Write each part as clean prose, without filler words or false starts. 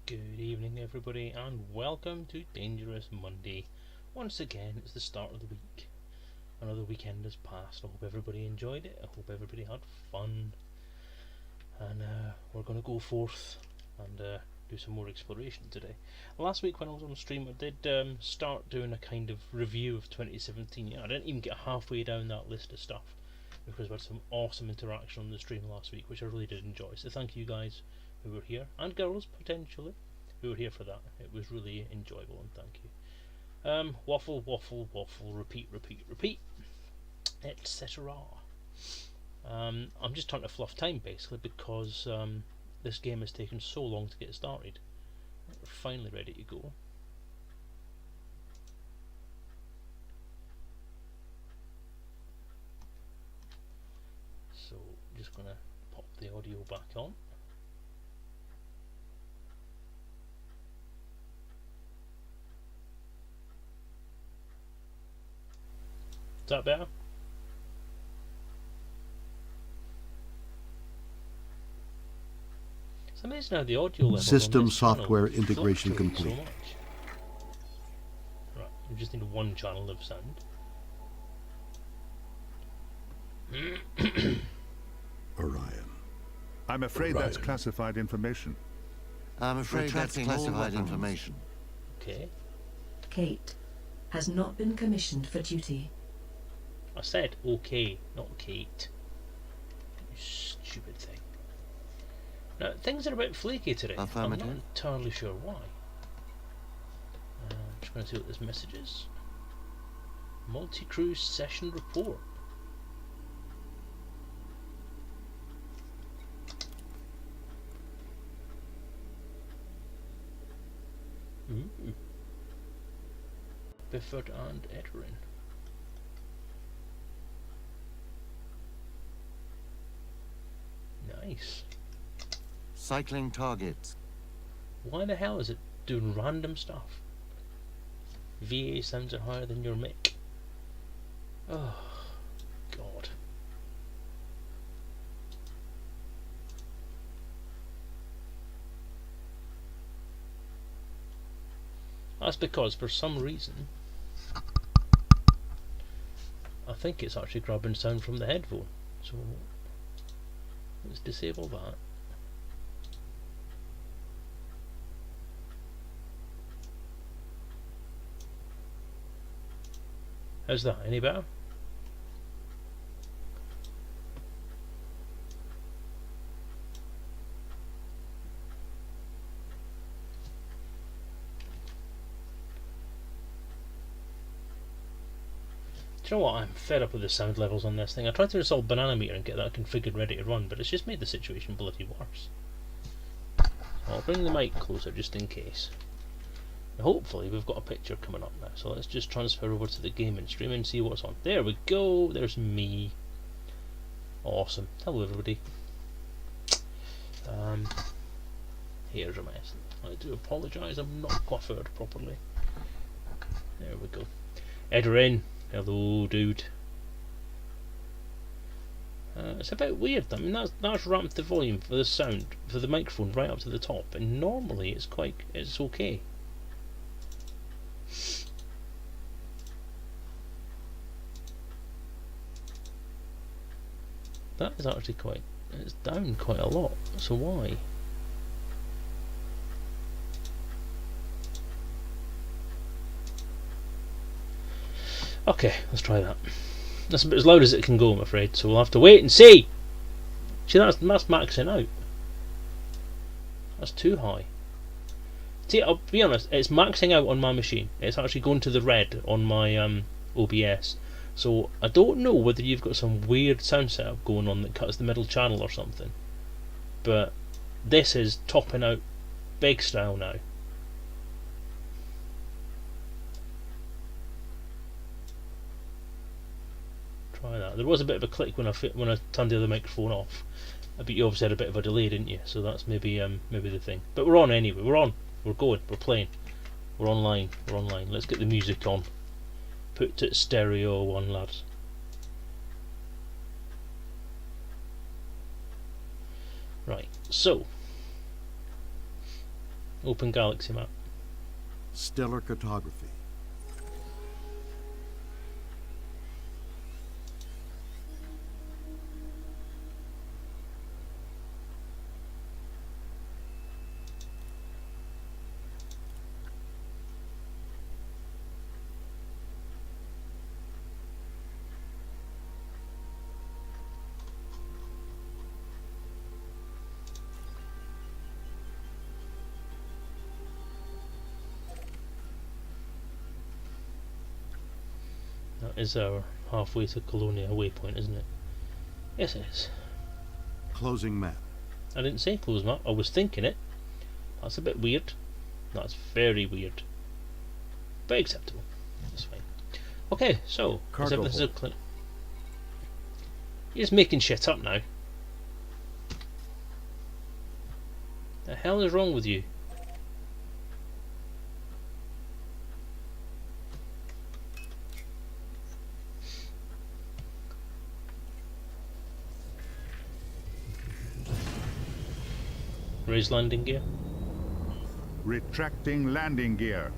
Good evening, everybody, and welcome to Dangerous Monday. Once again, it's the start of the week. Another weekend has passed. I hope everybody enjoyed it. I hope everybody had fun. And we're going to go forth and do some more exploration today. Last week when I was on stream, I did start doing a kind of review of 2017. Yeah, I didn't even get halfway down that list of stuff because we had some awesome interaction on the stream last week, which I really did enjoy. So thank you guys who were here, and girls potentially, who were here for that. It was really enjoyable, and thank you. Waffle, waffle, waffle, repeat, repeat, repeat, etc. I'm just trying to fluff time basically because this game has taken so long to get started. We're finally ready to go. So just gonna pop the audio back on. Is that better? It's amazing how the audio level System software integration complete. So much. Right, we just need one channel of sound. Orion. I'm afraid that's classified information. I'm afraid that's classified information. Okay. Kate has not been commissioned for duty. I said okay, not Kate. You stupid thing. Now, things are a bit flaky today. I'm not entirely sure why. I'm just going to see what this message is. Multi-crew session report. Ooh. Bifford and Edorin. Nice. Cycling targets. Why the hell is it doing random stuff? VA sounds are higher than your mic. Oh, God. That's because, for some reason, I think it's actually grabbing sound from the headphone. So, let's disable that. How's that? Any better? Do you know what? I'm fed up with the sound levels on this thing. I tried to install Banana Meter and get that configured ready to run, but it's just made the situation bloody worse. So I'll bring the mic closer just in case. Now hopefully we've got a picture coming up now, so let's just transfer over to the gaming stream and see what's on. There we go, there's me. Awesome. Hello everybody. Here's a mess. I do apologise, I'm not coiffed properly. There we go. Edorin. Hello, dude. It's a bit weird. I mean, that's ramped the volume for the sound for the microphone right up to the top, and normally it's okay. That is actually it's down quite a lot. So why? Okay, let's try that. That's about as loud as it can go, I'm afraid, so we'll have to wait and see! See, that's maxing out. That's too high. See, I'll be honest, it's maxing out on my machine. It's actually going to the red on my OBS. So, I don't know whether you've got some weird sound setup going on that cuts the middle channel or something. But this is topping out big style now. Try that. There was a bit of a click when I turned the other microphone off. But you obviously had a bit of a delay, didn't you? So that's maybe the thing. But we're on anyway. We're on. We're going. We're playing. We're online. We're online. Let's get the music on. Put it stereo one, lads. Right. So Open galaxy map. Stellar cartography. That is our halfway to Colonia waypoint, isn't it? Yes, it is. Closing map. I didn't say close map. I was thinking it. That's a bit weird. That's very weird. But acceptable. That's fine. Okay, so Cargo this is a hold. You're just making shit up now. The hell is wrong with you? Raise landing gear. Retracting landing gear.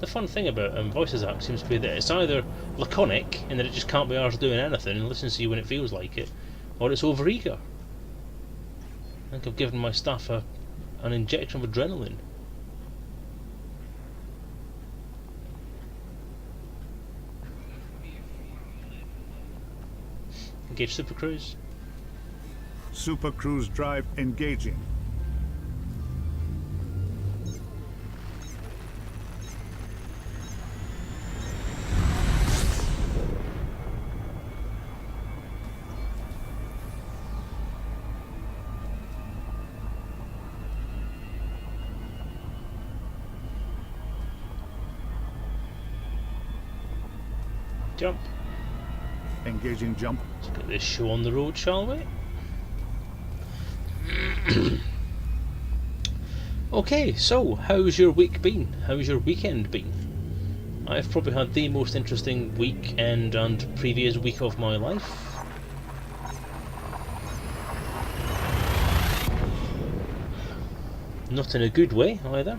The fun thing about Voices Act seems to be that it's either laconic in that it just can't be arsed doing anything and listens to you when it feels like it, or it's overeager. I think I've given my staff an injection of adrenaline. Engage Super Cruise. Super Cruise drive engaging. Jump. Engaging jump. Let's get this show on the road, shall we? Okay, so how's your week been? How's your weekend been? I've probably had the most interesting weekend and previous week of my life. Not in a good way either.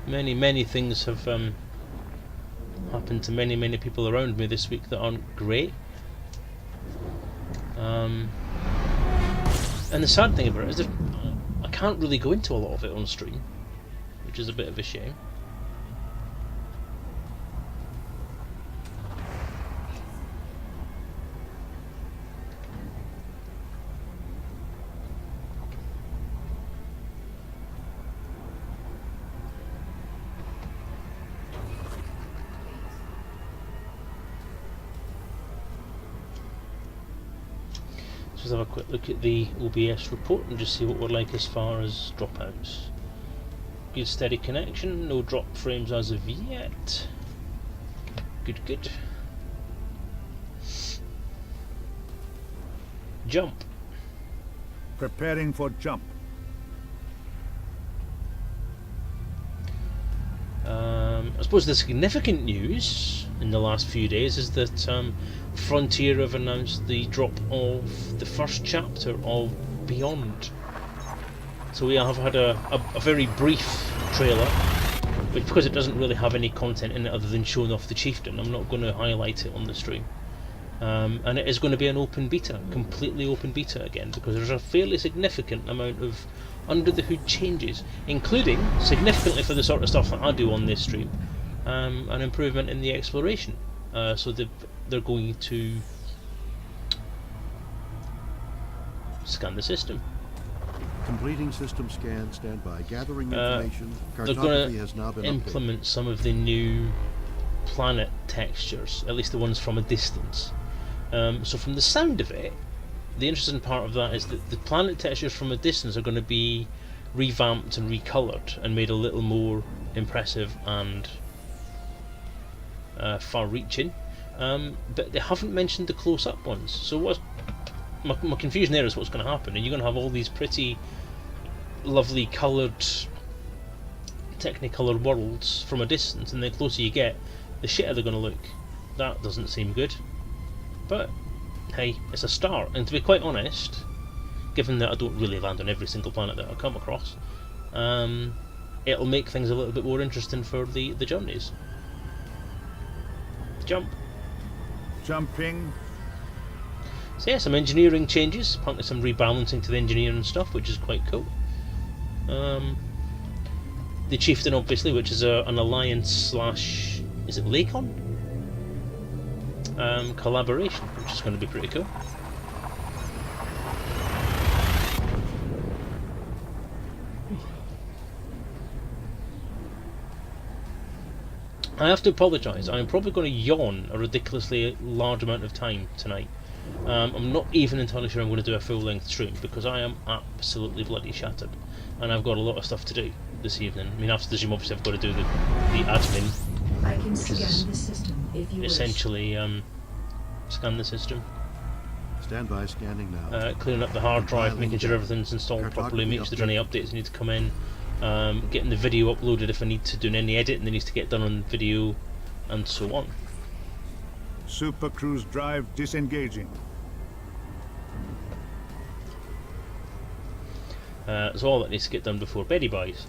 Many things have happened to many people around me this week that aren't great. And the sad thing about it is that I can't really go into a lot of it on stream, which is a bit of a shame. Let's have a quick look at the OBS report and just see what we're like as far as dropouts. Good steady connection, no drop frames as of yet. Good. Jump. Preparing for jump. I suppose the significant news in the last few days is that Frontier have announced the drop of the first chapter of Beyond. So we have had a very brief trailer, but because it doesn't really have any content in it other than showing off the chieftain, I'm not going to highlight it on the stream. And it is going to be an open beta, completely open beta again, because there's a fairly significant amount of under the hood changes, including, significantly for the sort of stuff that I do on this stream, an improvement in the exploration. So they're going to scan the system. Completing system scan, standby. Gathering information. They're Cartography going has now to been implement some of the new planet textures, at least the ones from a distance. So from the sound of it, the interesting part of that is that the planet textures from a distance are going to be revamped and recoloured and made a little more impressive and far-reaching. But they haven't mentioned the close-up ones. So what's my confusion there is what's going to happen, and you're going to have all these pretty lovely coloured technicoloured worlds from a distance, and the closer you get, the shitter they're going to look. That doesn't seem good, but hey, it's a start. And to be quite honest, given that I don't really land on every single planet that I come across, it'll make things a little bit more interesting for the journeys. Jump. Jumping. So yeah, some engineering changes, apparently some rebalancing to the engineering stuff, which is quite cool. The Chieftain, obviously, which is an alliance slash, is it Lakon? Collaboration, which is going to be pretty cool. I have to apologise, I'm probably going to yawn a ridiculously large amount of time tonight. I'm not even entirely sure I'm going to do a full length stream because I am absolutely bloody shattered and I've got a lot of stuff to do this evening. I mean, after the stream obviously I've got to do the admin, I can which scan is the system if you wish. essentially scan the system, Stand by scanning now. clearing up the hard drive, making sure everything's installed properly, making sure there's any updates that need to come in, getting the video uploaded if I need to do any editing that needs to get done on the video, and so on. Super cruise drive disengaging. So all that needs to get done before Betty buys.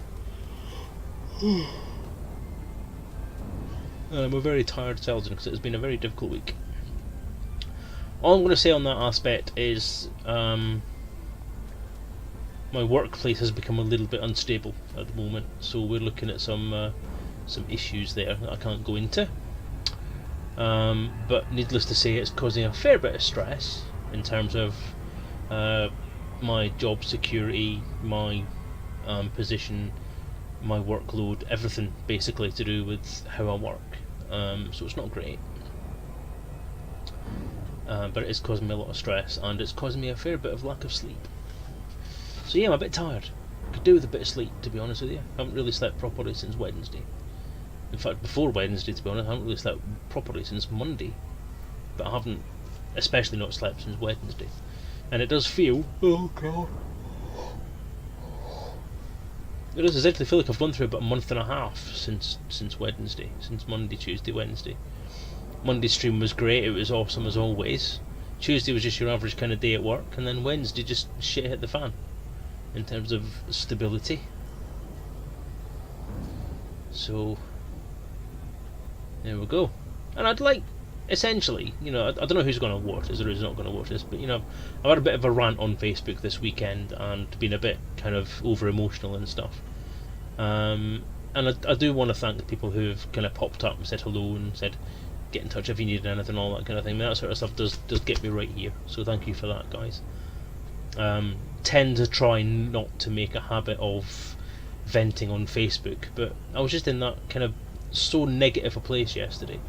We're very tired, Selezen, because it's been a very difficult week. All I'm going to say on that aspect is my workplace has become a little bit unstable at the moment, so we're looking at some issues there that I can't go into. But needless to say, it's causing a fair bit of stress in terms of my job security, my position, my workload, everything basically to do with how I work. So it's not great. But it is causing me a lot of stress, and it's causing me a fair bit of lack of sleep. So yeah, I'm a bit tired. Could do with a bit of sleep, to be honest with you. I haven't really slept properly since Wednesday. In fact, before Wednesday, to be honest, I haven't really slept properly since Monday. But I haven't especially not slept since Wednesday. And it does feel... oh god. It does essentially feel like I've gone through about a month and a half since Wednesday. Since Monday, Tuesday, Wednesday. Monday's stream was great, it was awesome as always. Tuesday was just your average kind of day at work, and then Wednesday just shit hit the fan in terms of stability. So there we go. And I'd like, essentially, you know, I don't know who's going to watch this or who's not going to watch this, but you know, I've had a bit of a rant on Facebook this weekend and been a bit kind of over emotional and stuff. And I do want to thank the people who've kind of popped up and said hello and said get in touch if you need anything, all that kind of thing. I mean, that sort of stuff does get me right here, so thank you for that, guys. Tend to try not to make a habit of venting on Facebook, but I was just in that kind of so negative a place yesterday,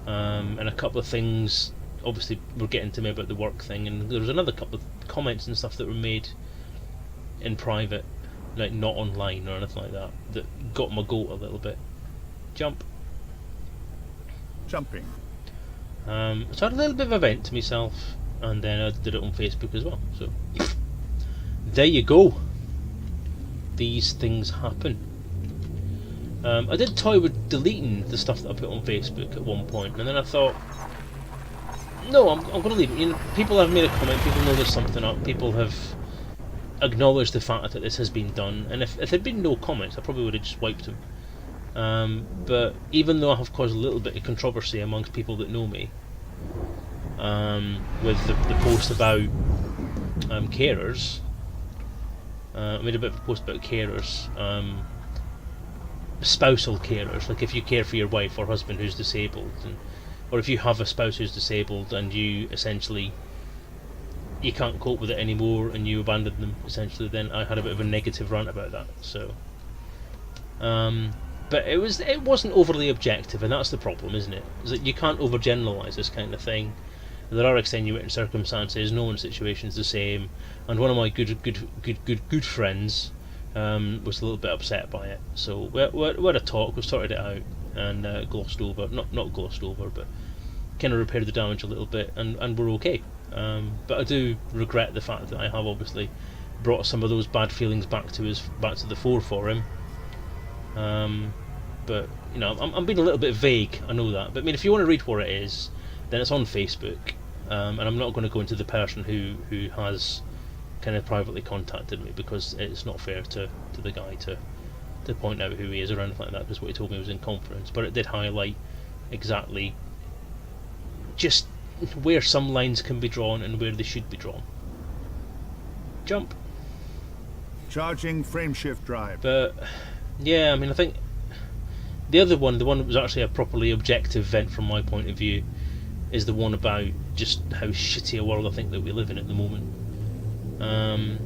and a couple of things obviously were getting to me about the work thing, and there was another couple of comments and stuff that were made in private, like not online or anything like that, that got my goat a little bit. Jump. Jumping. So I had a little bit of a vent to myself, and then I did it on Facebook as well, so there you go. These things happen. I did toy with deleting the stuff that I put on Facebook at one point, and then I thought, no, I'm going to leave it. You know, people have made a comment, people know there's something up, people have acknowledged the fact that this has been done, and if there'd been no comments I probably would have just wiped them. But even though I have caused a little bit of controversy amongst people that know me, with the post about carers, I made a bit of a post about carers, spousal carers, like if you care for your wife or husband who's disabled, or if you have a spouse who's disabled and you essentially you can't cope with it anymore and you abandon them, essentially, then I had a bit of a negative rant about that. So but it wasn't overly objective, and that's the problem, isn't it? Is that you can't overgeneralise this kind of thing. There are extenuating circumstances. No one's situation is the same, and one of my good friends was a little bit upset by it. So we had a talk. We sorted it out and glossed over, not glossed over, but kind of repaired the damage a little bit, and we're okay. But I do regret the fact that I have obviously brought some of those bad feelings back to the fore for him. But you know, I'm being a little bit vague, I know that, but I mean, if you want to read what it is, then it's on Facebook. and I'm not going to go into the person who has kind of privately contacted me, because it's not fair to the guy to point out who he is or anything like that, because what he told me was in confidence. But it did highlight exactly just where some lines can be drawn and where they should be drawn. Jump. Charging frameshift drive. But yeah, I mean, I think the other one, the one that was actually a properly objective vent from my point of view, is the one about just how shitty a world I think that we live in at the moment. I'm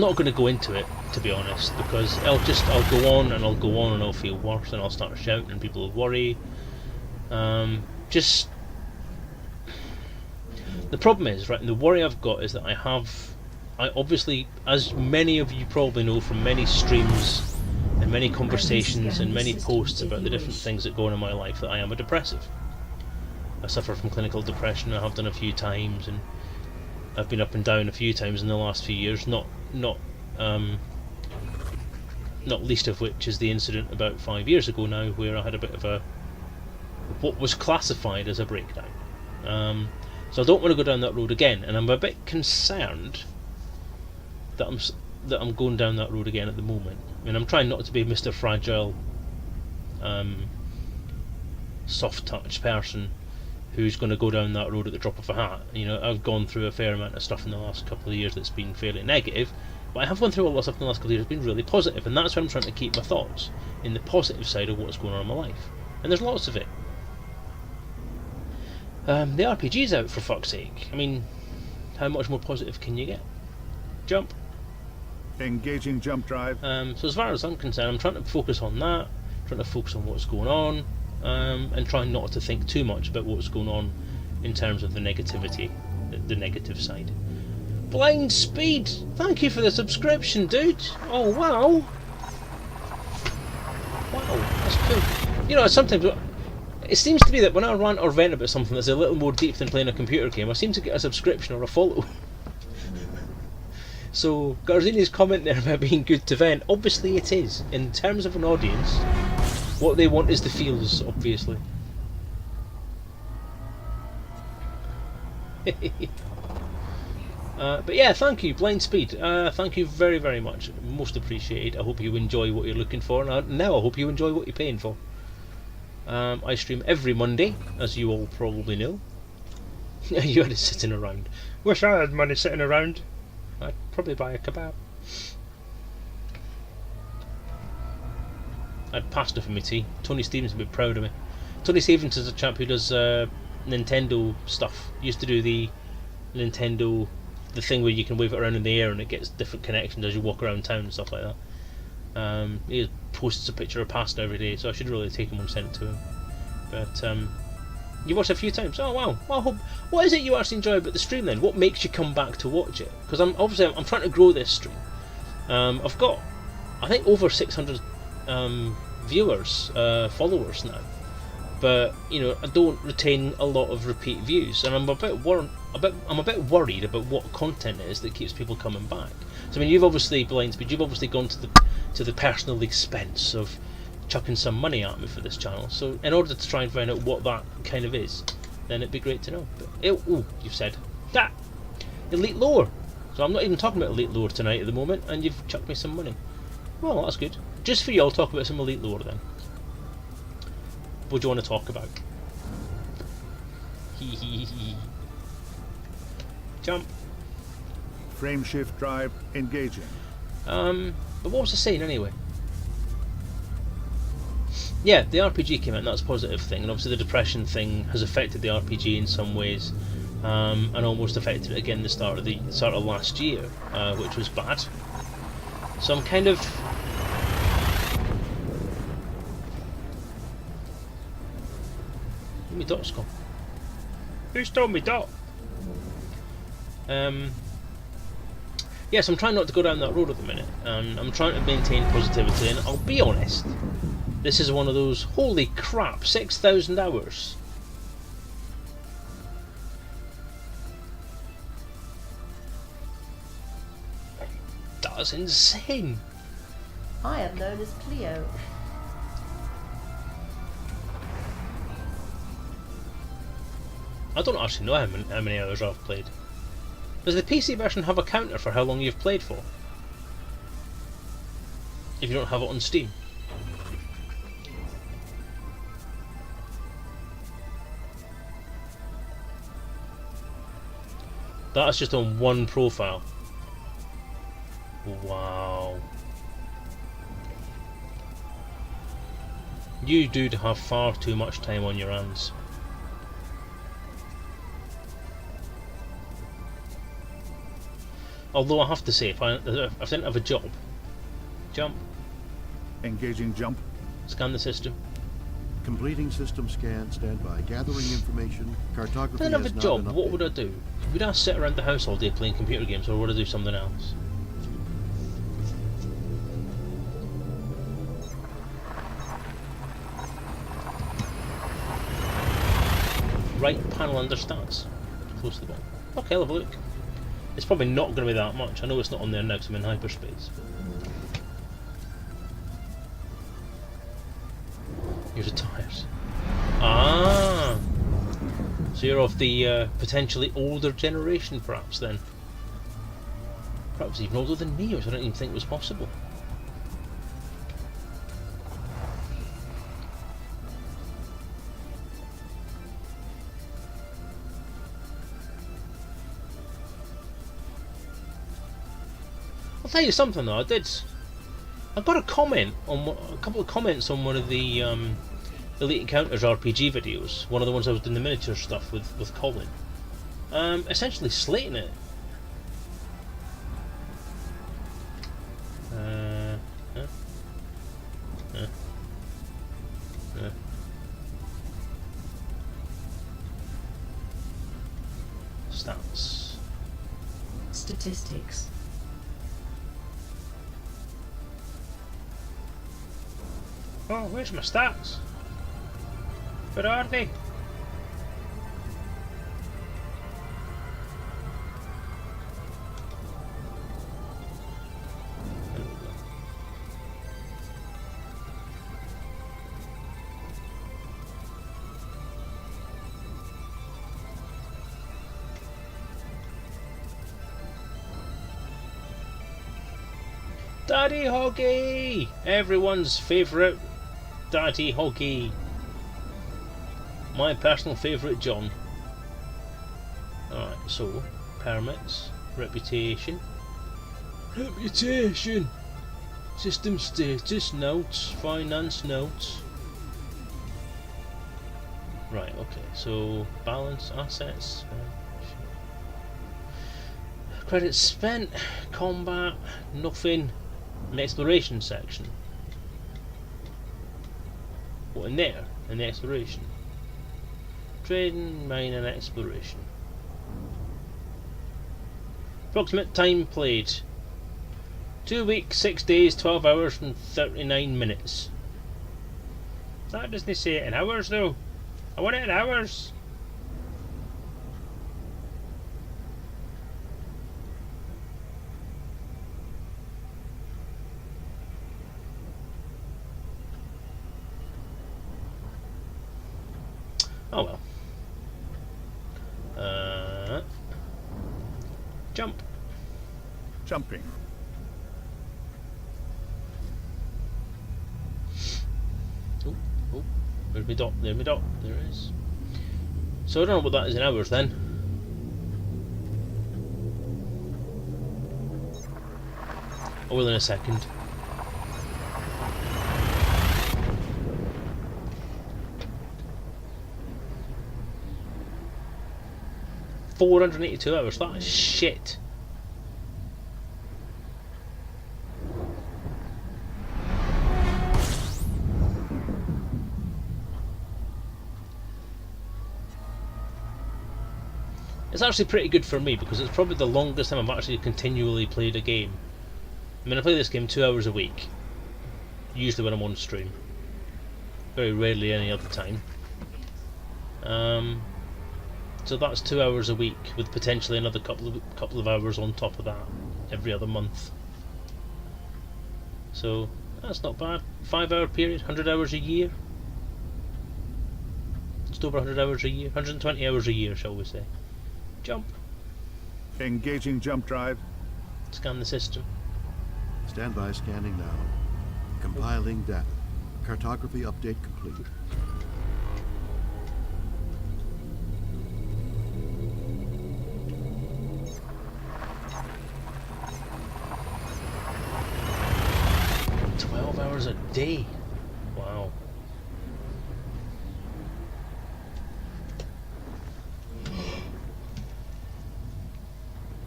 not going to go into it, to be honest, because I'll go on and I'll feel worse and I'll start shouting and people will worry. Just the problem is, right, and the worry I've got is that I obviously, as many of you probably know from many streams and many conversations and many posts about the different things that go on in my life, that I am a depressive. I suffer from clinical depression. I have done a few times, and I've been up and down a few times in the last few years. Not least of which is the incident about 5 years ago now, where I had a bit of what was classified as a breakdown. So I don't want to go down that road again, and I'm a bit concerned that I'm going down that road again at the moment. I mean, I'm trying not to be Mr. Fragile, soft touch person who's going to go down that road at the drop of a hat. You know, I've gone through a fair amount of stuff in the last couple of years that's been fairly negative, but I have gone through a lot of stuff in the last couple of years that's been really positive, and that's where I'm trying to keep my thoughts in the positive side of what's going on in my life, and there's lots of it. The RPG's out, for fuck's sake. I mean, how much more positive can you get? Jump. Engaging jump drive. So as far as I'm concerned, I'm trying to focus on that, trying to focus on what's going on, and trying not to think too much about what's going on in terms of the negativity, the negative side. Blind Speed, thank you for the subscription, dude. Oh wow, that's cool. You know, sometimes it seems to be that when I rant or vent about something that's a little more deep than playing a computer game, I seem to get a subscription or a follow. So Garzini's comment there about being good to vent, obviously it is. In terms of an audience, what they want is the feels, obviously. But yeah, thank you, Blind Speed. Thank you very, very much. Most appreciated. I hope you enjoy what you're looking for, and now I hope you enjoy what you're paying for. I stream every Monday, as you all probably know. You had it sitting around. Wish I had money sitting around. I'd probably buy a kebab. I'd pasta for my tea. Tony Stevens would be proud of me. Tony Stevens is a chap who does Nintendo stuff. He used to do the Nintendo, the thing where you can wave it around in the air and it gets different connections as you walk around town and stuff like that. He posts a picture of pasta every day, so I should really take him and send it to him. But you watched it a few times. Oh wow! Well, I hope, what is it you actually enjoy about the stream then? What makes you come back to watch it? Because I'm trying to grow this stream. I've got, I think, over 600 viewers, followers now. But you know, I don't retain a lot of repeat views, and I'm a bit worried about what content it is that keeps people coming back. So I mean, you've obviously, Blind Speed, you've obviously gone to the personal expense of chucking some money at me for this channel. So in order to try and find out what that kind of is, then it'd be great to know. But you've said that elite lore. So I'm not even talking about elite lore tonight at the moment, and you've chucked me some money. Well, that's good. Just for you, I'll talk about some elite lore then. What do you want to talk about? Jump. Frameshift drive engaging. But what was I saying anyway? Yeah, the RPG came out, and that's a positive thing, and obviously the depression thing has affected the RPG in some ways, and almost affected it again the start of last year, which was bad. So I'm kind of me dot's gone. Who stole me dot? Yes, I'm trying not to go down that road at the minute, and I'm trying to maintain positivity, and I'll be honest, this is one of those, holy crap, 6,000 hours. That's insane. I am known as Cleo. I don't actually know how many hours I've played. Does the PC version have a counter for how long you've played for? If you don't have it on Steam. That's just on one profile. Wow. You do have far too much time on your hands. Although I have to say, if I didn't have a job, jump, Engaging jump. scan the system. Completing system scan. Stand by. Gathering information. If Cartography I didn't have has a not job, been what would I updated. do? Would I sit around the house all day playing computer games, or would I do something else? Right panel under stats. Close to the bottom. Okay, I'll have a look. It's probably not going to be that much. I know it's not on there now because I'm in hyperspace. You're retired. Ah! So you're of the potentially older generation, perhaps, then? Perhaps even older than me, which I don't even think was possible. I'll tell you something though, I got a comment on a couple of comments on one of the Elite Encounters RPG videos, one of the ones I was doing the miniature stuff with Colin, essentially slating it. Stats. Statistics. Oh, where's my stats? Where are they? There we go. Daddy Hoggy! Everyone's favourite Daddy Hoggy. My personal favourite John. Alright, so permits, reputation, system status, notes, finance notes. Right, okay, so balance, assets, credits spent, combat, nothing, an exploration section. What, in there? In the exploration? Trading, mine and exploration. Approximate time played. 2 weeks, 6 days, 12 hours and 39 minutes. That doesn't say it in hours though. I want it in hours. Oh well. Jump. Jumping. Oh, there's my dot, there it is. So I don't know what that is in hours then. I will in a second. $482 hours, that is shit. It's actually pretty good for me because it's probably the longest time I've actually continually played a game. I mean, I play this game 2 hours a week, usually when I'm on stream. Very rarely any other time. So that's 2 hours a week, with potentially another couple of hours on top of that every other month. So that's not bad. 5 hour period, 100 hours a year. It's just over 100 hours a year, 120 hours a year, shall we say. Jump. Engaging jump drive. Scan the system. Stand by scanning now. Compiling data. Cartography update complete. $12 a day. Wow.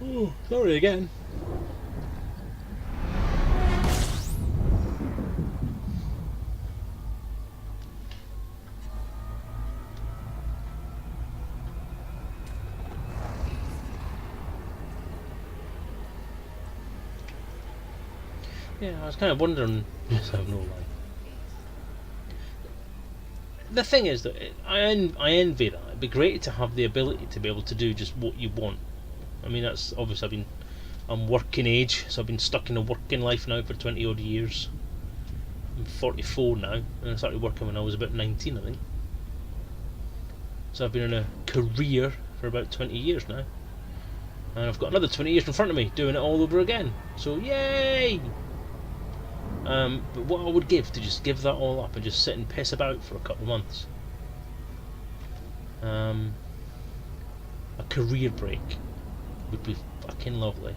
Oh, sorry again. Yeah, I was kind of wondering. Yes, I have no lie. The thing is that I envy that. It'd be great to have the ability to be able to do just what you want. I mean, that's obviously I'm working age, so I've been stuck in a working life now for 20 odd years. I'm 44 now, and I started working when I was about 19, I think. So I've been in a career for about 20 years now, and I've got another 20 years in front of me doing it all over again. So yay! But what I would give to just give that all up and just sit and piss about for a couple of months. A career break would be fucking lovely.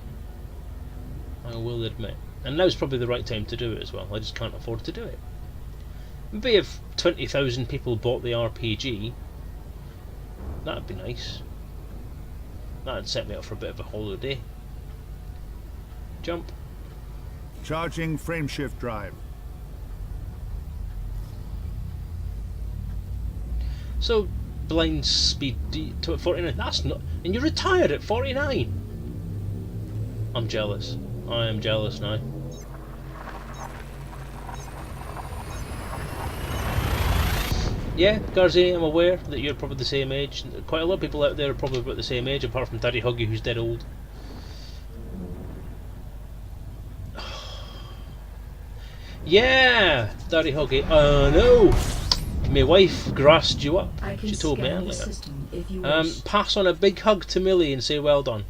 I will admit. And now's probably the right time to do it as well. I just can't afford to do it. Maybe if 20,000 people bought the RPG, that'd be nice. That'd set me up for a bit of a holiday. Jump. Charging frameshift drive. So, blind speed to 49. That's not. And you're retired at 49. I'm jealous. I am jealous now. Yeah, Garzi, I'm aware that you're probably the same age. Quite a lot of people out there are probably about the same age, apart from Daddy Huggy, who's dead old. Yeah, Daddy Huggy. No, my wife grassed you up. She told me earlier. Pass on a big hug to Millie and say well done,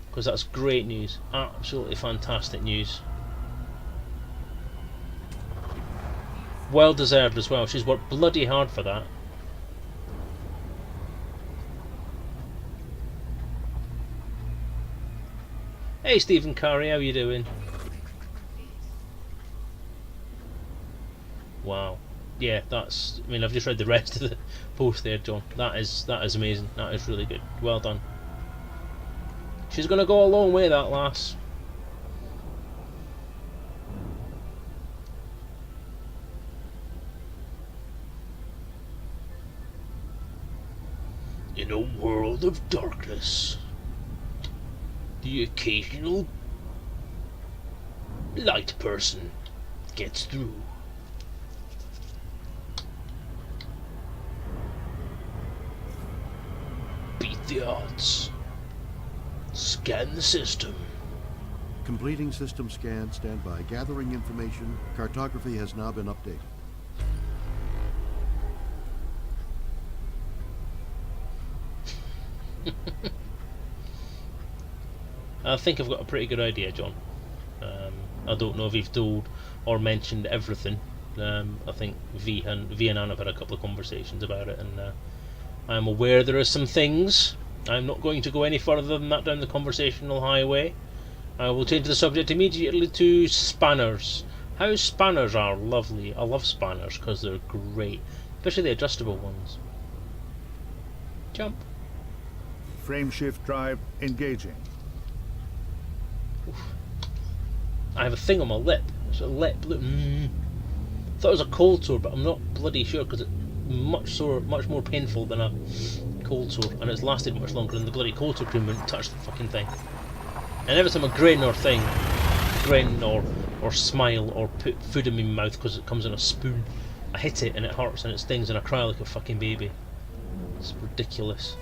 because that's great news. Absolutely fantastic news. Well deserved as well. She's worked bloody hard for that. Hey Stephen Curry, how you doing? Wow. Yeah, that's. I mean, I've just read the rest of the post there, John. That is amazing. That is really good. Well done. She's gonna go a long way, that lass. In a world of darkness, the occasional light person gets through. Beat the odds. Scan the system. Completing system scan. Stand by. Gathering information. Cartography has now been updated. I think I've got a pretty good idea, John. I don't know if you've told or mentioned everything. I think V and Ann have had a couple of conversations about it, and I'm aware there are some things. I'm not going to go any further than that down the conversational highway. I will change the subject immediately to spanners. How spanners are lovely. I love spanners because they're great, especially the adjustable ones. Jump. Frameshift drive engaging. Oof. I have a thing on my lip. It's a lip. Look. Thought it was a cold sore, but I'm not bloody sure because it's much more painful than a cold sore, and it's lasted much longer than the bloody cold sore cream when it touched the fucking thing. And every time I grin or smile or put food in my mouth because it comes in a spoon, I hit it and it hurts and it stings and I cry like a fucking baby. It's ridiculous.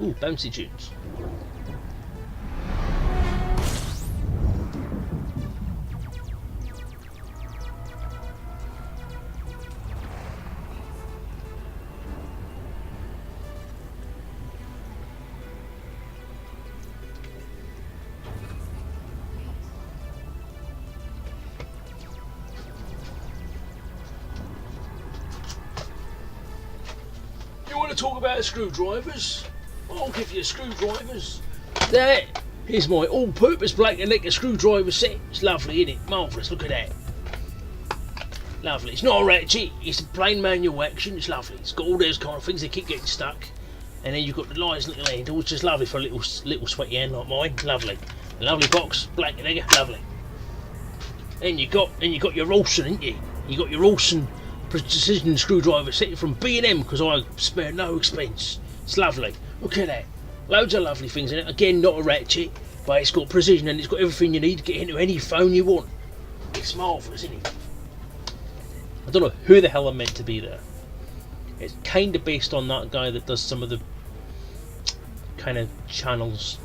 Ooh, bouncy tunes. talk about screwdrivers? I'll give you screwdrivers. There is my all-purpose Black and Decker screwdriver set. It's lovely, isn't it? Marvellous, look at that. Lovely. It's not a ratchet, it's a plain manual action. It's lovely. It's got all those kind of things that keep getting stuck. And then you've got the nice little handle, which is lovely for a little sweaty hand like mine. Lovely. A lovely box, Black and Decker, lovely. And you got your Olsen, ain't you? You got your Olsen precision screwdriver set from B&M, because I spare no expense. It's lovely. Look at that. Loads of lovely things in it. Again, not a ratchet, but it's got precision and it's got everything you need to get into any phone you want. It's marvellous, isn't it? I don't know who the hell I'm meant to be there. It's kind of based on that guy that does some of the kind of channels.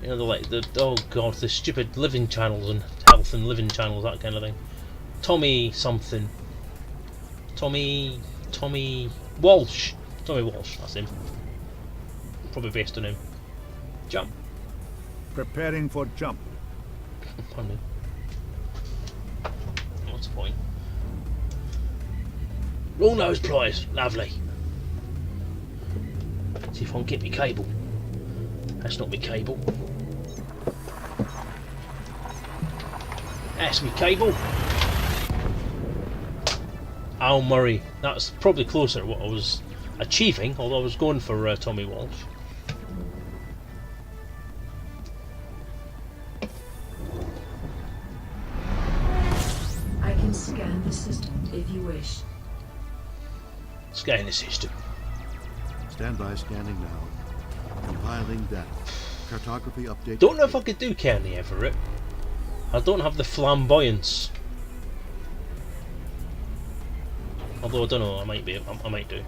You know, the stupid living channels and health and living channels, that kind of thing. Tommy something. Tommy Walsh. Tommy Walsh, that's him. Probably based on him. Jump. Preparing for jump. Pardon. What's the point? Long nose pliers, lovely. See if I can get my cable. That's not my cable. That's my cable. Al Murray. That's probably closer to what I was achieving, although I was going for Tommy Walsh. I can scan the system if you wish. Scan the system. Stand by scanning now. Compiling data. Cartography update. Don't know if I could do Kearney Everett. I don't have the flamboyance. Although I don't know, I might be. I might do.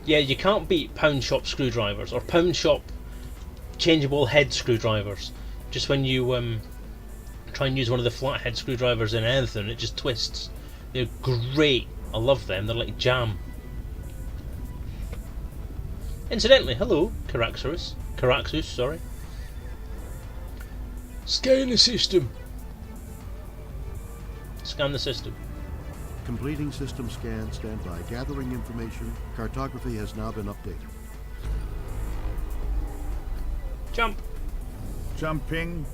Yeah, you can't beat pound shop screwdrivers or pound shop changeable head screwdrivers. Just when you try and use one of the flathead screwdrivers in anything, it just twists. They're great. I love them. They're like jam. Incidentally, hello, Caraxus, sorry. Scan the system. Scan the system. Completing system scan. Stand by. Gathering information. Cartography has now been updated. Jump. Jumping.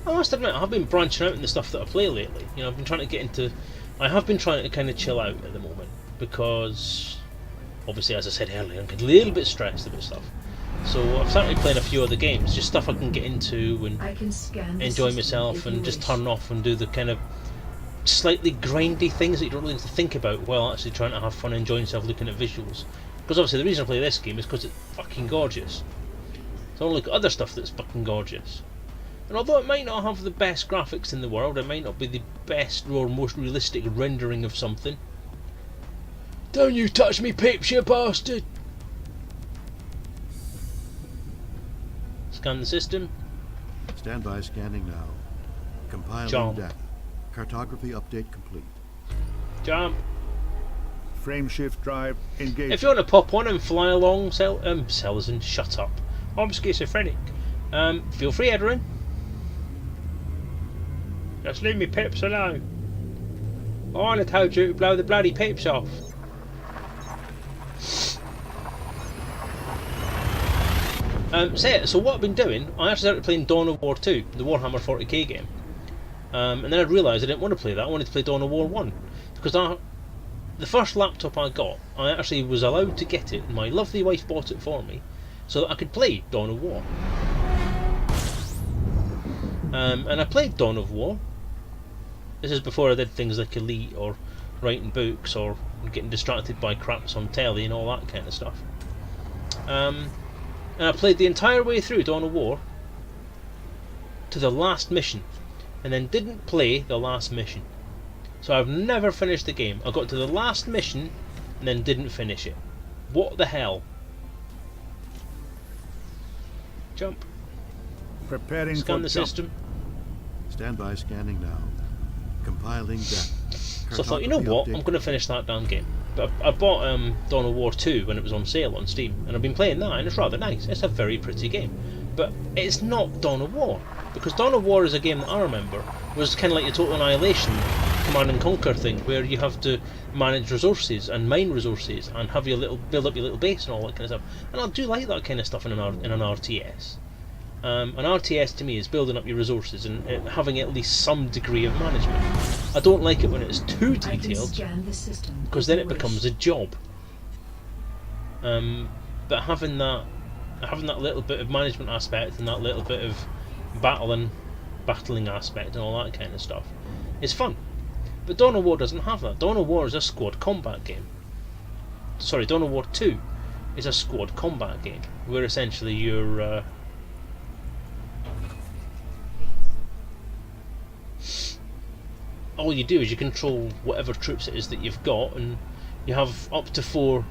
I must admit, I've been branching out in the stuff that I play lately. You know, I've been trying to get into... I have been trying to kind of chill out at the moment, because obviously, as I said earlier, I'm a little bit stressed about stuff. So I've started playing a few other games, just stuff I can get into and I can scan the enjoy system myself if and you just wish. turn off and do the kind of slightly grindy things that you don't really need to think about while actually trying to have fun and enjoying yourself looking at visuals. Because obviously the reason I play this game is because it's fucking gorgeous. So I look at other stuff that's fucking gorgeous. And although it might not have the best graphics in the world, it might not be the best or most realistic rendering of something. Don't you touch me pips, you bastard! Scan the system. Stand by scanning now. Compiling Jump. data. Cartography update complete. Jump. Frame shift drive engaging. If you want to pop on and fly along, Selezen, shut up. I'm schizophrenic. Feel free, Edwin. Just leave me pips alone. I told you to blow the bloody pips off. So what I've been doing, I actually started playing Dawn of War 2, the Warhammer 40k game. And then I realised I didn't want to play that, I wanted to play Dawn of War 1. Because the first laptop I got, I actually was allowed to get it, and my lovely wife bought it for me, so that I could play Dawn of War. And I played Dawn of War. This is before I did things like Elite or writing books or getting distracted by craps on telly and all that kind of stuff. And I played the entire way through Dawn of War to the last mission, and then didn't play the last mission. So I've never finished the game. I got to the last mission and then didn't finish it. What the hell? Jump. Preparing Scan for the jump. system. Stand by scanning now. Compiling data. So I thought, you know what, I'm going to finish that damn game. But I bought Dawn of War 2 when it was on sale on Steam, and I've been playing that, and it's rather nice. It's a very pretty game. But it's not Dawn of War, because Dawn of War is a game that I remember was kind of like a Total Annihilation Command and Conquer thing, where you have to manage resources and mine resources and have your little build up your little base and all that kind of stuff. And I do like that kind of stuff in an RTS. An RTS to me is building up your resources and having at least some degree of management. I don't like it when it's too detailed, because then it becomes a job. But having that little bit of management aspect and that little bit of battling aspect and all that kind of stuff is fun. But Dawn of War doesn't have that. Dawn of War is a squad combat game. Sorry, Dawn of War 2 is a squad combat game, where essentially you're all you do is you control whatever troops it is that you've got, and you have up to 4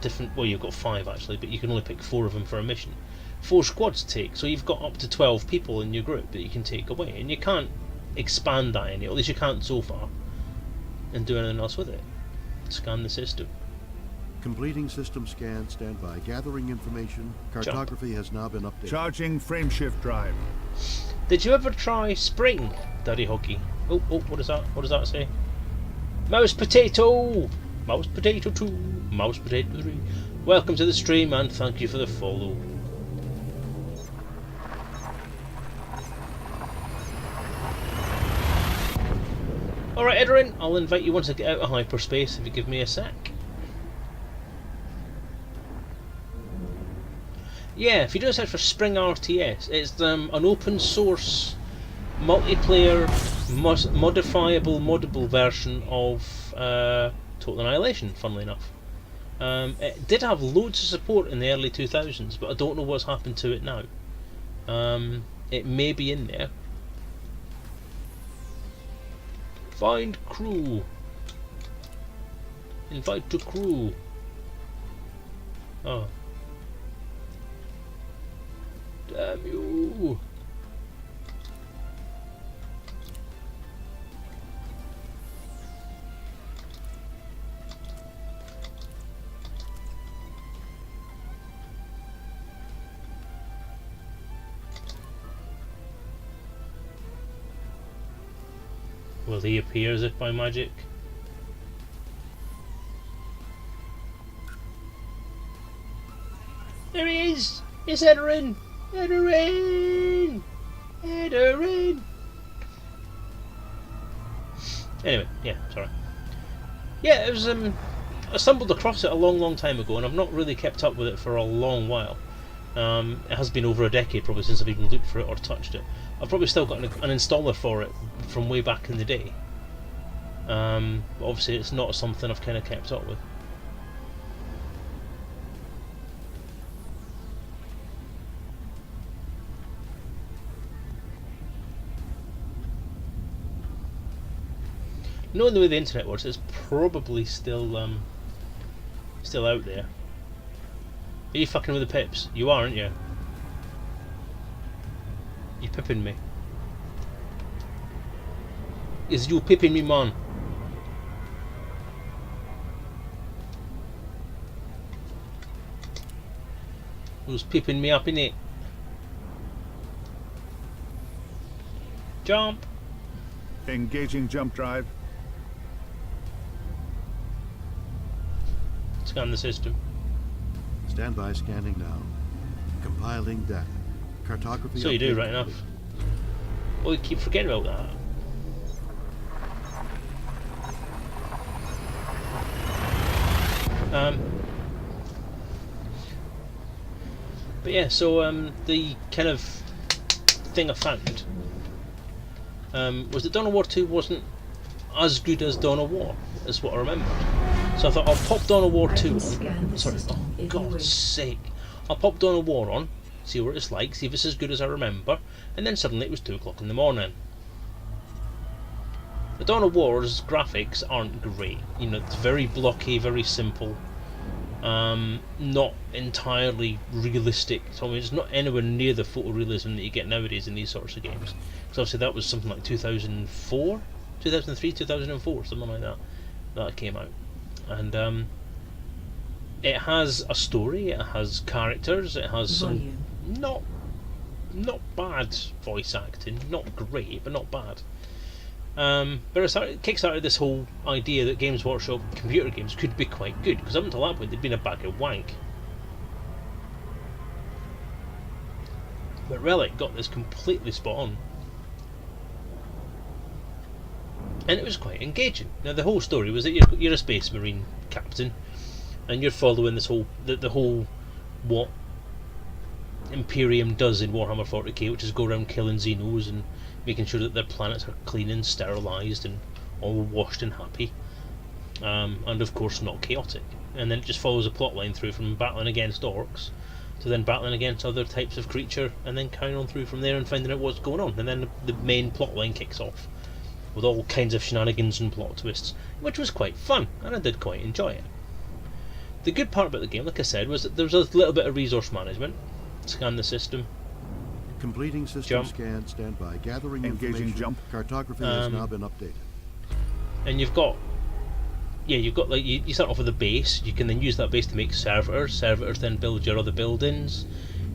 different, well, you've got 5 actually, but you can only pick 4 of them for a mission. 4 squads to take, so you've got up to 12 people in your group that you can take away, and you can't expand that any, or at least you can't so far, and do anything else with it. Scan the system. Completing system scan. Stand by. Gathering information. Cartography has now been updated. Charging frameshift drive. Did you ever try Spring, Daddy Huggy? Oh, what is that? What does that say? Mouse potato! Mouse potato 2, mouse potato 3. Welcome to the stream and thank you for the follow. Alright, Edorin, I'll invite you once I get out of hyperspace if you give me a sec. Yeah, if you do a search for Spring RTS, it's an open source multiplayer moddable version of Total Annihilation, funnily enough. It did have loads of support in the early 2000s, but I don't know what's happened to it now. It may be in there. Find crew. Invite to crew. Oh. Damn you. Will he appear as if by magic? There he is! It's Edorin! Edorin! Edorin! Anyway, yeah, sorry. Yeah, it was, I stumbled across it a long time ago, and I've not really kept up with it for a long while. It has been over a decade probably since I've even looked for it or touched it. I've probably still got an installer for it from way back in the day. But obviously it's not something I've kind of kept up with. Knowing the way the internet works, it's probably still out there. Are you fucking with the pips? You are, aren't you? You pipping me. Is you pipping me, man? Who's pipping me up, innit? Jump! Engaging jump drive. Scan the system. Stand by scanning now. Compiling data. Cartography. So you do, update right enough. complete. Well, you keep forgetting about that. But yeah, so the kind of thing I found was that Dawn of War 2 wasn't as good as Dawn of War, is what I remembered. So I thought I'll pop Dawn of War 2 on. Sorry, oh God's sake. I'll pop Dawn of War on, see what it's like, see if it's as good as I remember, and then suddenly it was 2 o'clock in the morning. The Dawn of War's graphics aren't great. You know, it's very blocky, very simple. Not entirely realistic. So I mean, it's not anywhere near the photorealism that you get nowadays in these sorts of games. Because obviously that was something like 2004, 2003, 2004, something like that. That came out, and it has a story. It has characters. It has some not bad voice acting. Not great, but not bad. But it kickstarted this whole idea that Games Workshop computer games could be quite good, because up until that point they'd been a bag of wank. But Relic got this completely spot on, and it was quite engaging. Now the whole story was that you're a space marine captain, and you're following this whole the whole what Imperium does in Warhammer 40k, which is go around killing Xenos and making sure that their planets are clean and sterilised and all washed and happy, and of course not chaotic. And then it just follows a plot line through from battling against orcs to then battling against other types of creature, and then carrying on through from there and finding out what's going on. And then the main plot line kicks off with all kinds of shenanigans and plot twists, which was quite fun, and I did quite enjoy it. The good part about the game, like I said, was that there was a little bit of resource management. Scan the system. Completing system Jump. scan. Stand by. Gathering Engaging information. jump. Cartography has now been updated. And you've got like you start off with a base. You can then use that base to make servitors. Servitors then build your other buildings.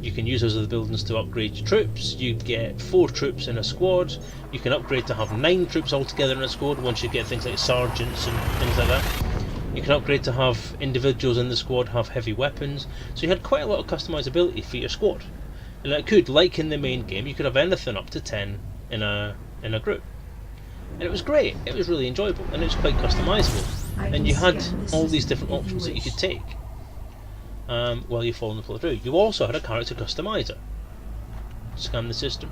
You can use those other buildings to upgrade your troops. You get 4 troops in a squad. You can upgrade to have 9 troops altogether in a squad once you get things like sergeants and things like that. You can upgrade to have individuals in the squad have heavy weapons. So you had quite a lot of customizability for your squad. And it could, like in the main game, you could have anything up to 10 in a group. And it was great. It was really enjoyable, and it was quite customizable. And you had all these different options that you could take while you're following the plot through. You also had a character customizer. Scan the system.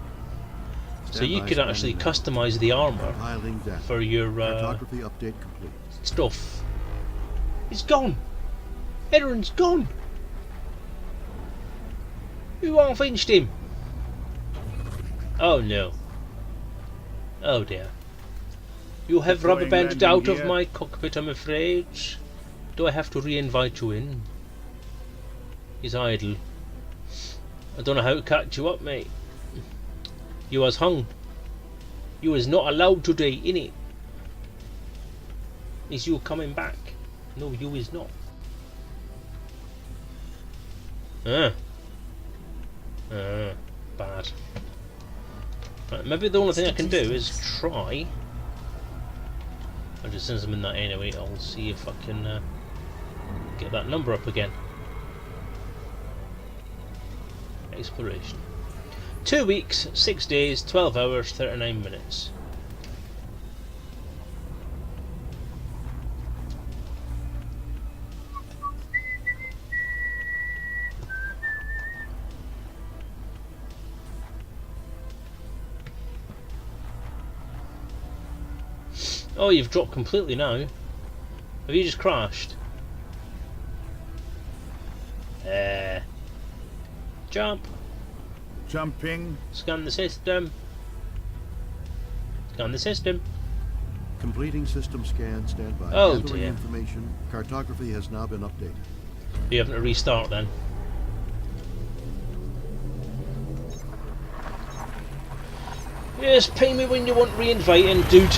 So you could actually customize the armor for your Cartography update complete. stuff. It's gone. Everyone's gone. Who unfinished him? Oh no. Oh dear. You have rubber banded out of my cockpit, I'm afraid. Do I have to re-invite you in? He's idle. I don't know how to catch you up, mate. You was hung. You was not allowed today, innit? Is you coming back? No, you is not. Bad. Right, maybe the only thing I can do is try. I'll just since I'm in that anyway, I'll see if I can get that number up again. Exploration. 2 weeks, 6 days, 12 hours, 39 minutes. Oh, you've dropped completely now. Have you just crashed? Jump. Jumping. Scan the system. Scan the system. Completing system scan. Stand by. Oh, Gathering dear. information. Cartography has now been updated. You having to restart then? Yes, pay me when you want re-inviting, dude.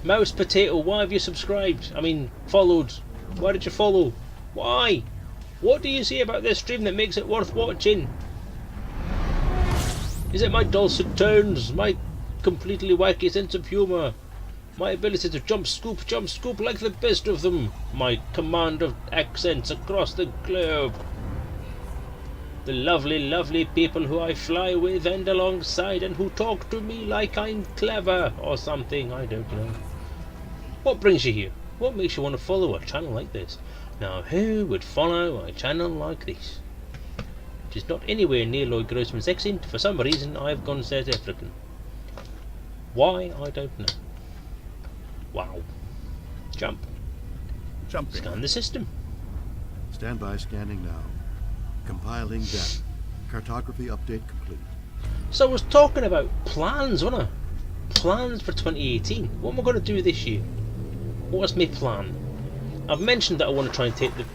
Mouse Potato, why have you subscribed? I mean, followed. Why did you follow? Why? What do you see about this stream that makes it worth watching? Is it my dulcet tones? My completely wacky sense of humour? My ability to jump scoop like the best of them? My command of accents across the globe? The lovely, lovely people who I fly with and alongside and who talk to me like I'm clever or something, I don't know. What brings you here? What makes you want to follow a channel like this? Now, who would follow a channel like this? Which is not anywhere near Lloyd Grossman's accent. For some reason, I've gone South African. Why? I don't know. Wow. Jump. Jumping. Scan the system. Stand by. Scanning now. Compiling data. Cartography update complete. So I was talking about plans, wasn't I? Plans for 2018. What am I going to do this year? what's my plan? I've mentioned that I want to try and take the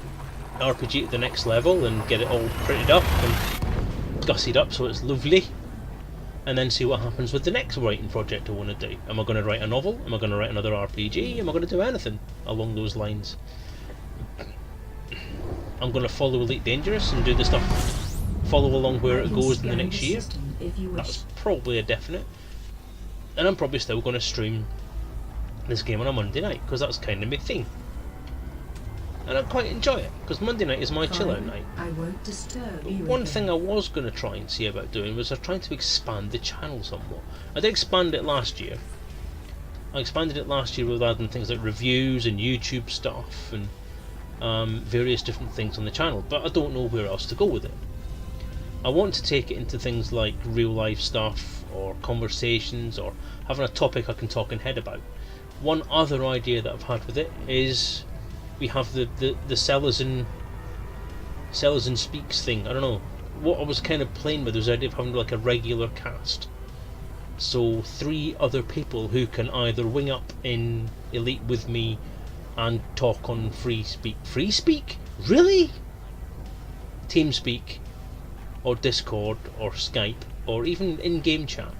RPG to the next level and get it all printed up and gussied up so it's lovely, and then see what happens with the next writing project I want to do. Am I going to write a novel? Am I going to write another RPG? Am I going to do anything along those lines? I'm going to follow Elite Dangerous and do the stuff, follow along where it goes in the next year. That's probably a definite. And I'm probably still going to stream this game on a Monday night, because that's kind of my thing. And I quite enjoy it, because Monday night is my chill out night. I won't disturb you. One thing I was going to try and see about doing was trying to expand the channel somewhat. I did expand it last year. I expanded it last year with adding things like reviews and YouTube stuff and various different things on the channel, but I don't know where else to go with it. I want to take it into things like real life stuff or conversations or having a topic I can talk in head about. One other idea that I've had with it is we have the Selezen Speaks thing. I don't know. What I was kind of playing with was the idea of having like a regular cast. So 3 other people who can either wing up in Elite with me and talk on free speak. Free speak? Really? TeamSpeak or Discord or Skype or even in-game chat,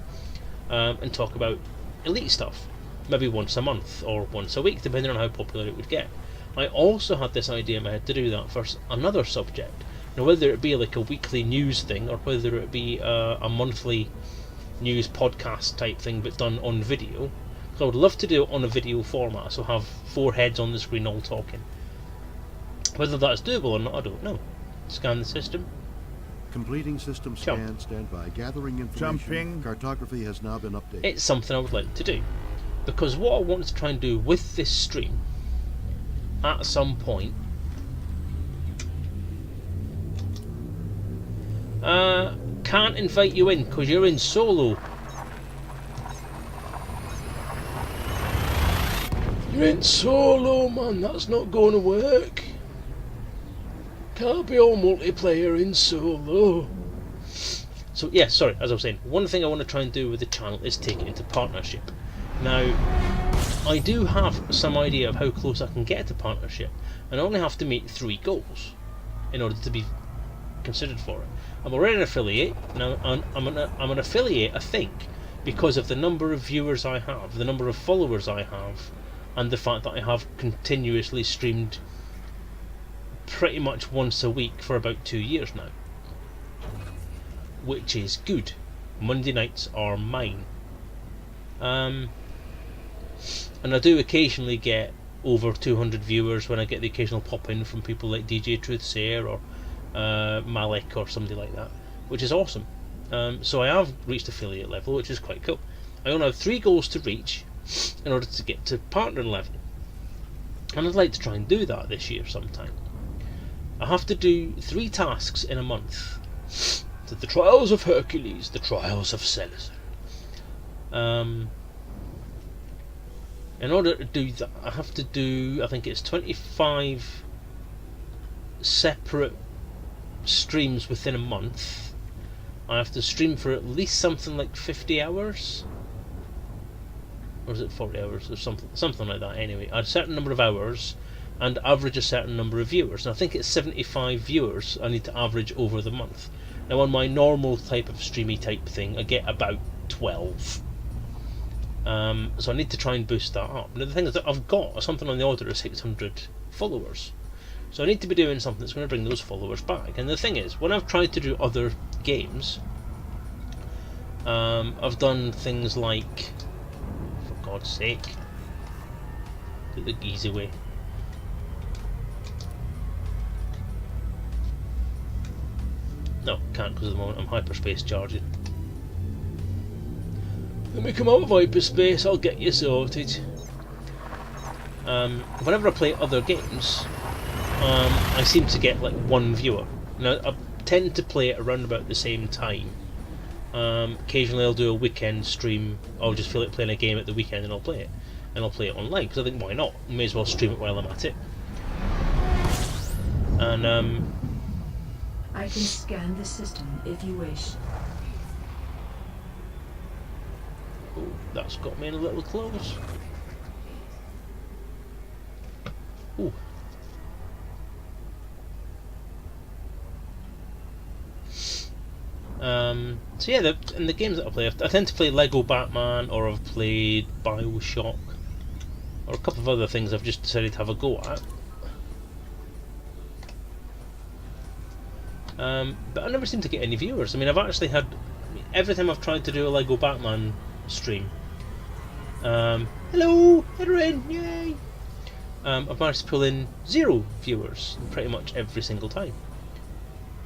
and talk about Elite stuff. Maybe once a month or once a week, depending on how popular it would get. I also had this idea in my head to do that for another subject. Now, whether it be like a weekly news thing or whether it be a monthly news podcast type thing but done on video, because I would love to do it on a video format, so have 4 heads on the screen all talking. Whether that's doable or not, I don't know. Scan the system. Completing system Jump. scan, stand by. Gathering information. Jumping. Cartography has now been updated. It's something I would like to do, because what I want to try and do with this stream at some point, can't invite you in because you're in solo. You're in solo, man, that's not going to work. Can't be all multiplayer in solo. So yeah, sorry, as I was saying, one thing I want to try and do with the channel is take it into partnership. Now, I do have some idea of how close I can get to partnership, and I only have to meet 3 goals in order to be considered for it. I'm already an affiliate. Now I'm an affiliate, I think, because of the number of viewers I have, the number of followers I have, and the fact that I have continuously streamed pretty much once a week for about 2 years now, which is good. Monday nights are mine. And I do occasionally get over 200 viewers when I get the occasional pop in from people like DJ Truthsayer or Malik or somebody like that, which is awesome. So I have reached affiliate level, which is quite cool. I only have 3 goals to reach in order to get to partner level, and I'd like to try and do that this year sometime. I have to do 3 tasks in a month. So the Trials of Hercules, the Trials of Selezen. In order to do that, I have to do, I think it's 25 separate streams within a month. I have to stream for at least something like 50 hours, or is it 40 hours or something like that. Anyway, a certain number of hours and average a certain number of viewers, and I think it's 75 viewers I need to average over the month. Now on my normal type of streamy type thing I get about 12, so I need to try and boost that up. Now the thing is that I've got something on the order of 600 followers, so I need to be doing something that's going to bring those followers back. And the thing is, when I've tried to do other games, I've done things like, for God's sake, put the geese away. No, can't, because at the moment I'm hyperspace charging. Let me come out of hyperspace, I'll get you sorted. Whenever I play other games, I seem to get like 1 viewer. Now I tend to play it around about the same time. Occasionally I'll do a weekend stream. I'll just feel like playing a game at the weekend and I'll play it. And I'll play it online, because I think why not? May as well stream it while I'm at it. And I can scan the system if you wish. oh, that's got me in a little close. Ooh. So yeah, in the games that I play, I tend to play Lego Batman, or I've played Bioshock, or a couple of other things I've just decided to have a go at. But I never seem to get any viewers. I mean, I've actually had, every time I've tried to do a Lego Batman stream, hello, Edwin, yay! I've managed to pull in 0 viewers pretty much every single time.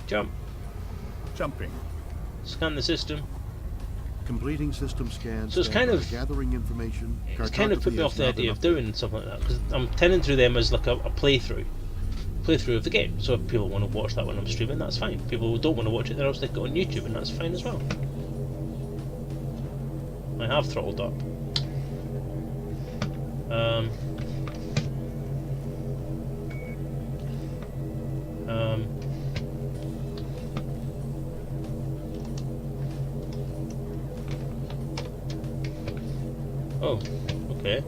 Jump. Jumping. Scan the system. Completing system scans. So it's kind of gathering information. It's kind of put me off the idea of doing something like that, because I'm tending through them as like a playthrough of the game. So if people want to watch that when I'm streaming, that's fine. If people don't want to watch it, then I'll stick it on YouTube, and that's fine as well. I have throttled up. Oh, okay.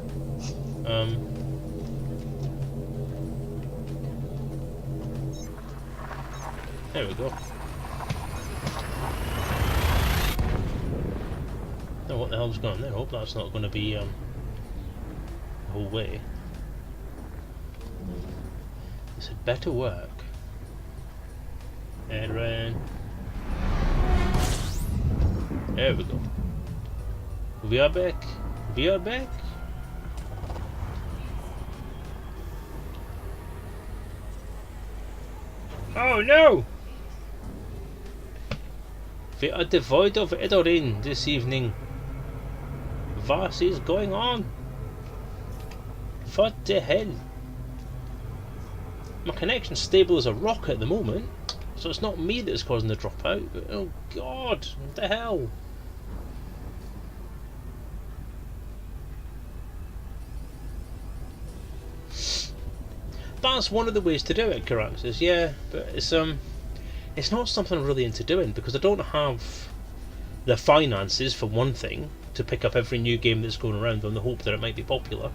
There we go. Now what the hell's going on there? I hope that's not going to be the whole way. This had better work. Aaron. There we go. We are back. We are back. Oh no! We are devoid of Edorin this evening. What is going on? What the hell? My connection's stable as a rock at the moment, so it's not me that's causing the dropout. But oh god, what the hell? That's one of the ways to do it, Caraxes, yeah, but it's not something I'm really into doing, because I don't have the finances, for one thing, to pick up every new game that's going around on the hope that it might be popular.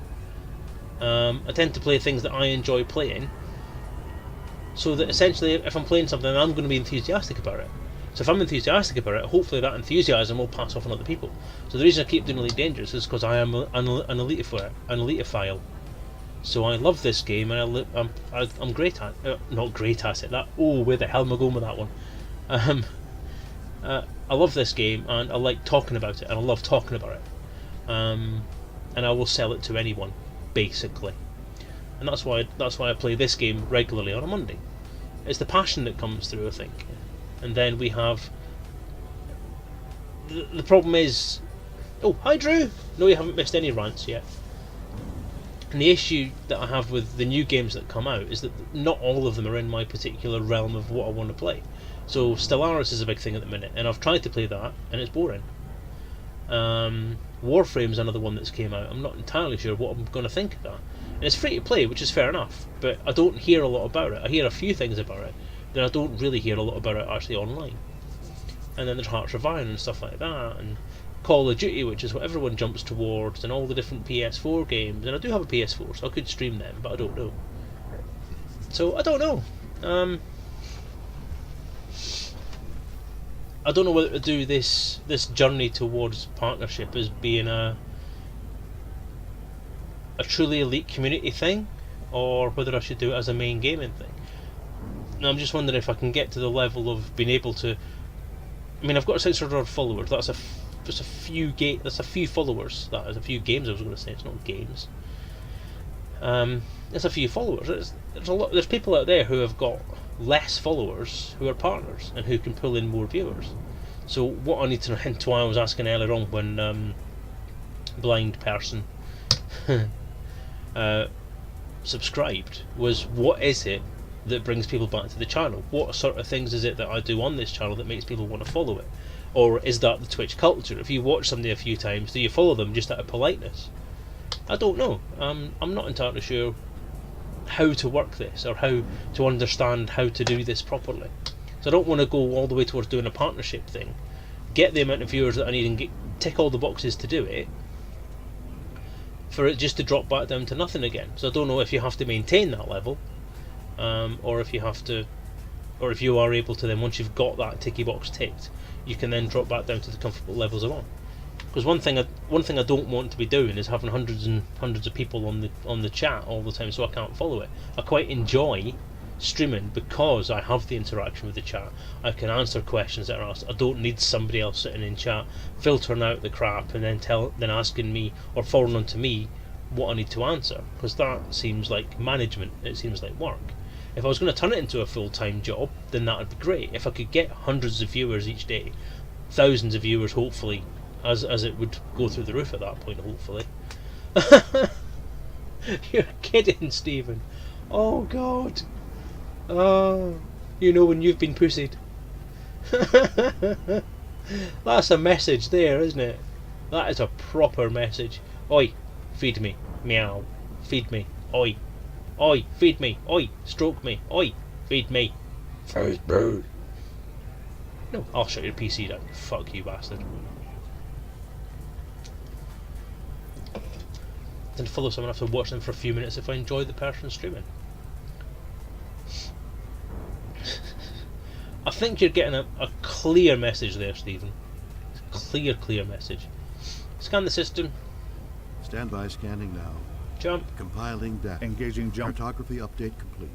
I tend to play things that I enjoy playing, so that essentially if I'm playing something, I'm going to be enthusiastic about it. So if I'm enthusiastic about it, hopefully that enthusiasm will pass off on other people. So the reason I keep doing Elite Dangerous is because I am an eliteophile. So I love this game, and I'm great at not great at it. Where the hell am I going with that one? I love this game, and I like talking about it, and I love talking about it. And I will sell it to anyone, basically. And that's why I play this game regularly on a Monday. It's the passion that comes through, I think. And then we have the problem is, oh hi Drew. No, you haven't missed any rants yet. And the issue that I have with the new games that come out is that not all of them are in my particular realm of what I want to play. So Stellaris is a big thing at the minute, and I've tried to play that, and it's boring. Warframe's another one that's came out. I'm not entirely sure what I'm going to think of that. And it's free to play, which is fair enough, but I don't hear a lot about it. I hear a few things about it, then I don't really hear a lot about it actually online. And then there's Hearts of Iron and stuff like that, and Call of Duty, which is what everyone jumps towards, and all the different PS4 games. And I do have a PS4, so I could stream them, but I don't know. So I don't know. I don't know whether to do this journey towards partnership as being a truly elite community thing, or whether I should do it as a main gaming thing. And I'm just wondering if I can get to the level of being able to. I mean, I've got 600 followers. That's a few followers. That is a few games. I was going to say, it's not games. There's a few followers. There's a lot. There's people out there who have got less followers who are partners and who can pull in more viewers. So what I need to know, hence why I was asking earlier on when blind person subscribed, was what is it that brings people back to the channel? What sort of things is it that I do on this channel that makes people want to follow it? Or is that the Twitch culture? If you watch somebody a few times, do you follow them just out of politeness? I don't know. I'm not entirely sure how to work this, or how to understand how to do this properly. So I don't want to go all the way towards doing a partnership thing, get the amount of viewers that I need and tick all the boxes to do it, for it just to drop back down to nothing again. So I don't know if you have to maintain that level, or if you have to, or if you are able to then, once you've got that ticky box ticked, you can then drop back down to the comfortable levels of on. Because one thing I don't want to be doing is having hundreds and hundreds of people on the chat all the time, so I can't follow it. I quite enjoy streaming because I have the interaction with the chat. I can answer questions that are asked. I don't need somebody else sitting in chat filtering out the crap and then asking me or forwarding on to me what I need to answer, because that seems like management. It seems like work. If I was going to turn it into a full-time job, then that would be great. If I could get hundreds of viewers each day, thousands of viewers hopefully, as it would go through the roof at that point, hopefully. You're kidding, Stephen. Oh God. Oh, you know when you've been pussied. That's a message there, isn't it? That is a proper message. Oi, feed me. Meow. Feed me. Oi. Oi, feed me. Oi, stroke me. Oi, feed me. Feed me. No, I'll shut your PC down. Fuck you, bastard. Then follow someone after watching them for a few minutes if I enjoy the person streaming. I think you're getting a clear message there, Stephen. Clear message. Scan the system. Stand by scanning now. Jump. Compiling data. Engaging jump. Cartography update complete.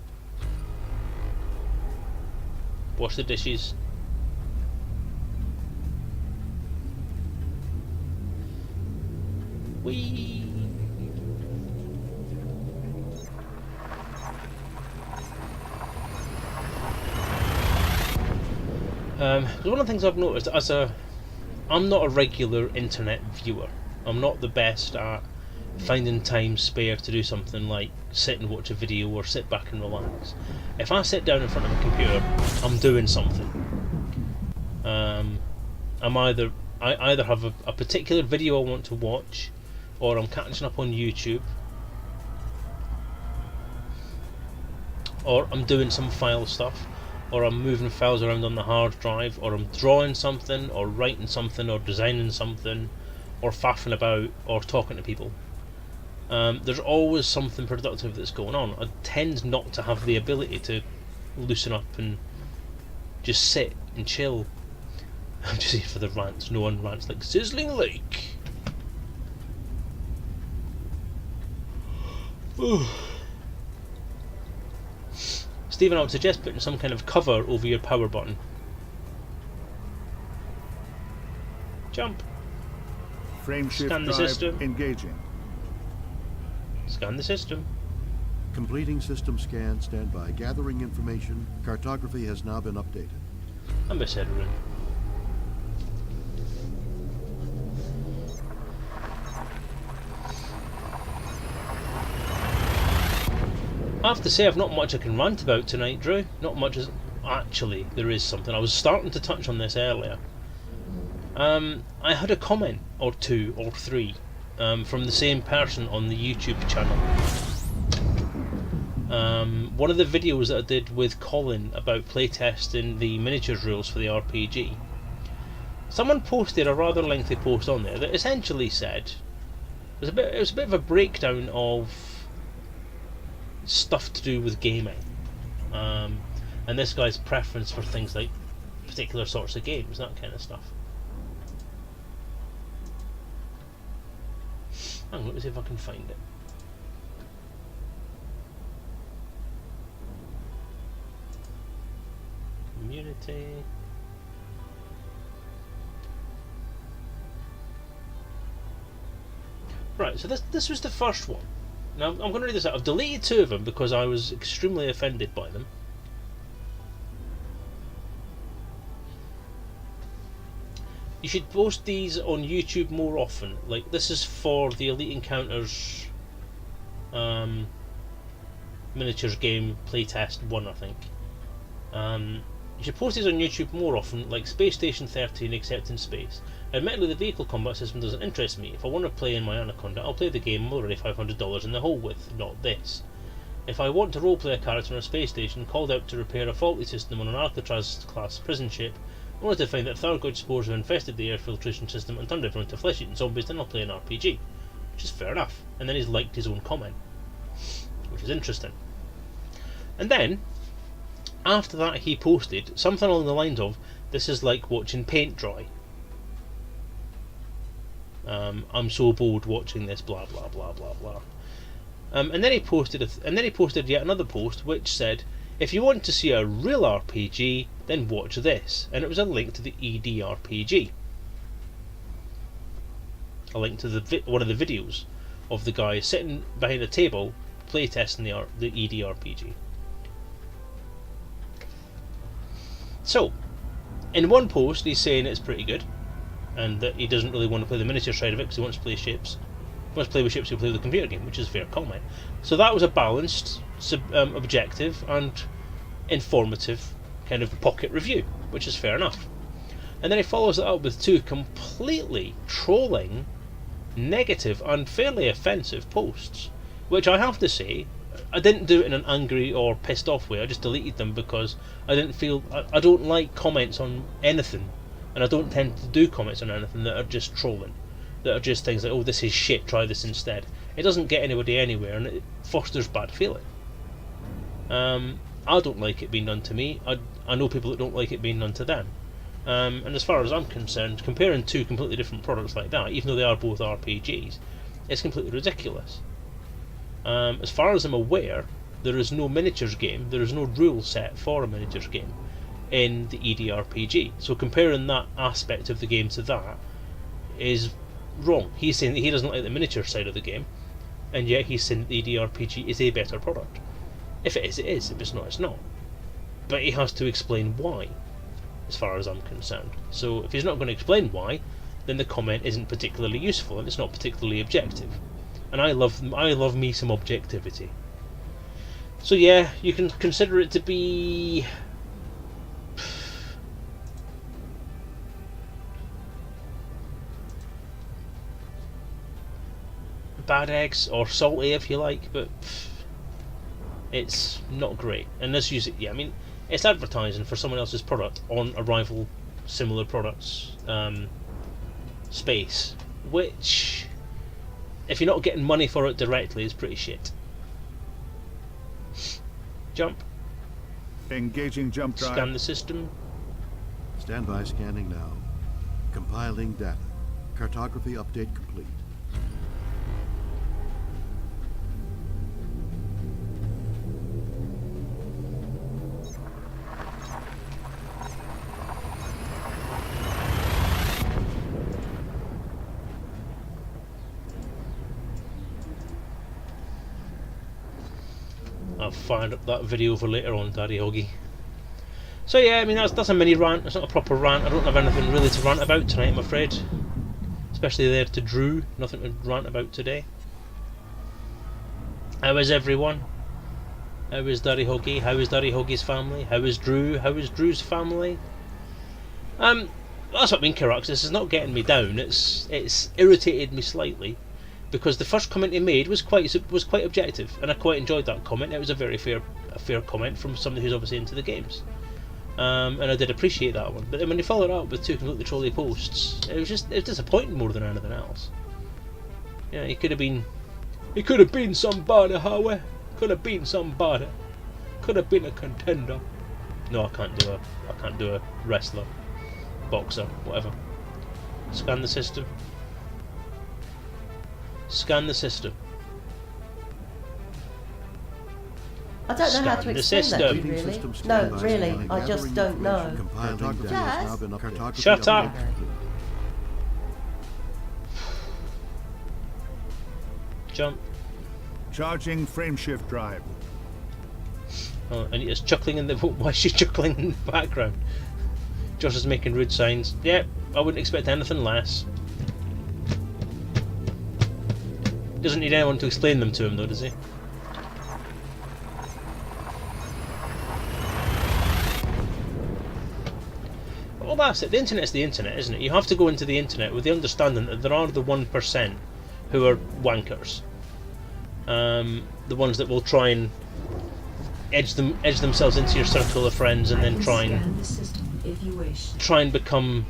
Wash the dishes. Whee! One of the things I've noticed, I'm not a regular internet viewer. I'm not the best at finding time spare to do something like sit and watch a video or sit back and relax. If I sit down in front of a computer, I'm doing something. I either have a particular video I want to watch, or I'm catching up on YouTube, or I'm doing some file stuff, or I'm moving files around on the hard drive, or I'm drawing something, or writing something, or designing something, or faffing about, or talking to people. There's always something productive that's going on. I tend not to have the ability to loosen up and just sit and chill. I'm just here for the rants. No one rants like Sizzling Lake. Stephen, I would suggest putting some kind of cover over your power button. Jump. Frame shift Scan the drive system. engaging. Scan the system. Completing system scan. Stand by. Gathering information. Cartography has now been updated. Ambassador. I have to say I've not much I can rant about tonight, Drew. Not much as... Actually, there is something. I was starting to touch on this earlier. I had a comment or two or three from the same person on the YouTube channel. One of the videos that I did with Colin about playtesting the miniatures rules for the RPG. Someone posted a rather lengthy post on there that essentially said it was a bit of a breakdown of stuff to do with gaming, and this guy's preference for things like particular sorts of games, that kind of stuff. Hang on, let me see if I can find it. Community. Right, so this was the first one. Now, I'm going to read this out. I've deleted two of them because I was extremely offended by them. You should post these on YouTube more often. Like, this is for the Elite Encounters miniatures game playtest 1, I think. You should post these on YouTube more often, like Space Station 13 except in space. Admittedly, the vehicle combat system doesn't interest me. If I want to play in my Anaconda, I'll play the game I'm already $500 in the hole with, not this. If I want to roleplay a character on a space station called out to repair a faulty system on an Alcatraz-class prison ship, only to find that Thargoid spores have infested the air filtration system and turned everyone to flesh-eating zombies, then I'll play an RPG. which is fair enough. And then he's liked his own comment, which is interesting. And then, after that, he posted something along the lines of, "This is like watching paint dry. I'm so bored watching this, blah blah blah blah blah." And then he posted yet another post which said, "If you want to see a real RPG, then watch this," and it was a link to the EDRPG, a link to one of the videos of the guy sitting behind a table playtesting the EDRPG. So, in one post he's saying it's pretty good, and that he doesn't really want to play the miniature side of it because he wants to play ships. He wants to play with ships, he'll play with the computer game, which is a fair comment. So that was a balanced, objective and informative kind of pocket review, which is fair enough. And then he follows it up with two completely trolling, negative and fairly offensive posts, which I have to say, I didn't do it in an angry or pissed off way. I just deleted them because I didn't feel, I don't like comments on anything, and I don't tend to do comments on anything that are just trolling, that are just things like, "Oh, this is shit, try this instead." It doesn't get anybody anywhere, and it fosters bad feeling. I don't like it being done to me. I know people that don't like it being done to them. And as far as I'm concerned, comparing two completely different products like that, even though they are both RPGs, it's completely ridiculous. As far as I'm aware, there is no miniatures game, there is no rule set for a miniatures game in the EDRPG. So comparing that aspect of the game to that is wrong. He's saying that he doesn't like the miniature side of the game, and yet he's saying that the EDRPG is a better product. If it is, it is. If it's not, it's not. But he has to explain why, as far as I'm concerned. So if he's not going to explain why, then the comment isn't particularly useful, and it's not particularly objective. And I love me some objectivity. So yeah, you can consider it to be bad eggs or salty if you like, but it's not great. And this I mean, it's advertising for someone else's product on a rival similar products space, which, if you're not getting money for it directly, is pretty shit. Jump. Engaging jump drive. Scan the system. Standby scanning now. Compiling data. Cartography update complete. I've fired up that video for later on, Daddy Hoggy. So yeah, I mean that's a mini rant. It's not a proper rant. I don't have anything really to rant about tonight, I'm afraid. Especially there to Drew. Nothing to rant about today. How is everyone? How is Daddy Hoggy? How is Daddy Hoggy's family? How is Drew? How is Drew's family? That's what I mean, Karax. This is not getting me down. It's irritated me slightly, because the first comment he made was quite objective, and I quite enjoyed that comment. It was a very fair comment from somebody who's obviously into the games, and I did appreciate that one. But then when he followed it up with two completely trolly posts, it was disappointing more than anything else. Yeah, he could have been somebody, Howie. Could have been somebody. Could have been a contender. No, I can't do a wrestler, boxer, whatever. Scan the system. Scan the system. I don't know how to Scan the explain that to you, system. really. System No, standby really, scanning. I just Gathering don't know. information. Compiling Jazz? data has now been cartography Shut update up. complete. Jump. Charging frameshift drive. Oh, and it's chuckling in the. Why is she chuckling in the background? Josh is making rude signs. Yep, I wouldn't expect anything less. Doesn't need anyone to explain them to him, though, does he? Well, that's it. The internet's the internet, isn't it? You have to go into the internet with the understanding that there are the 1% who are wankers. The ones that will try and edge themselves into your circle of friends and then try Scan the system if you wish. and become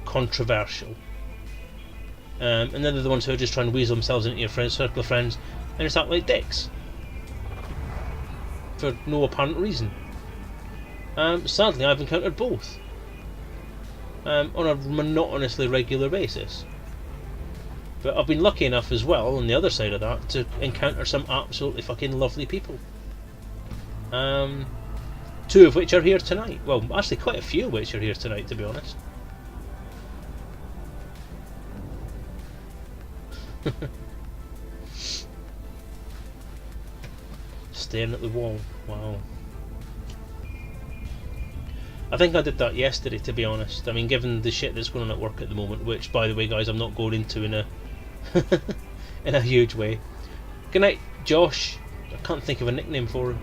controversial. and then they're the ones who are just trying to weasel themselves into your circle of friends and just act like dicks for no apparent reason. Sadly, I've encountered both on a monotonously regular basis. But I've been lucky enough as well, on the other side of that, to encounter some absolutely fucking lovely people. Two of which are here tonight. Well, actually quite a few of which are here tonight, to be honest. Staring at the wall. Wow. I think I did that yesterday, to be honest. I mean, given the shit that's going on at work at the moment, which, by the way, guys, I'm not going into in a in a huge way. Good night, Josh. I can't think of a nickname for him.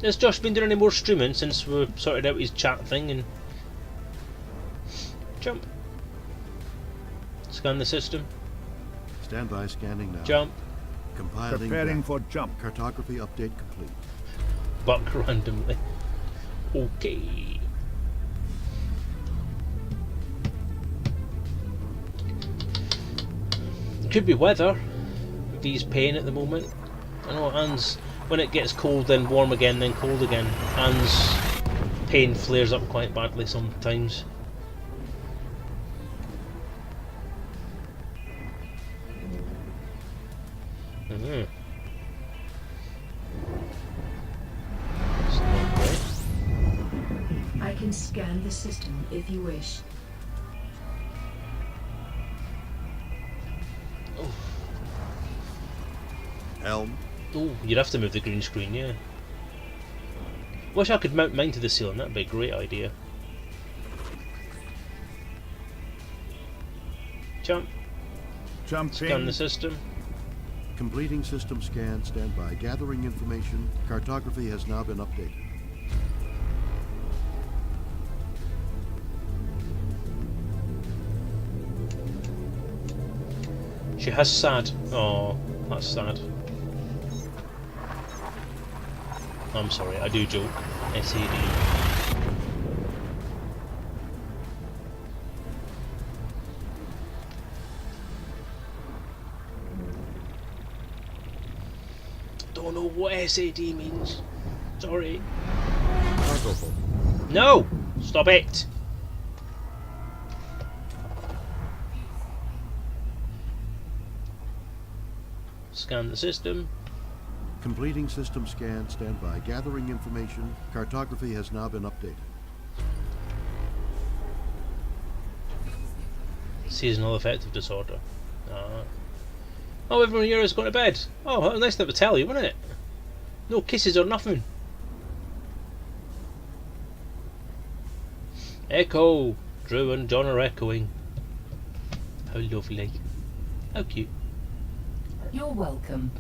Has Josh been doing any more streaming since we've sorted out his chat thing? And jump. Scan the system. Stand by scanning now. Jump. Compiling Preparing data. for jump. Cartography update complete. Buck randomly. Okay. Could be weather. V's pain at the moment. I know Anne's, when it gets cold then warm again then cold again, Anne's pain flares up quite badly sometimes. It's not great. I can scan the system if you wish. Helm. Oh, you'd have to move the green screen, yeah. Wish I could mount mine to the ceiling, that'd be a great idea. Jump. Jumping. Scan the system. Completing system scan. Stand by. Gathering information. Cartography has now been updated. She has sad. Oh, that's sad. I'm sorry, I do joke. SAD. Don't know what SAD means. Sorry. Cargo full. No! Stop it! Scan the system. Completing system scan. Stand by. Gathering information. Cartography has now been updated. Seasonal affective disorder. Oh, everyone here has gone to bed. Oh, that was nice to have to tell you, wasn't it? No kisses or nothing. Echo! Drew and John are echoing. How lovely. How cute. You're welcome.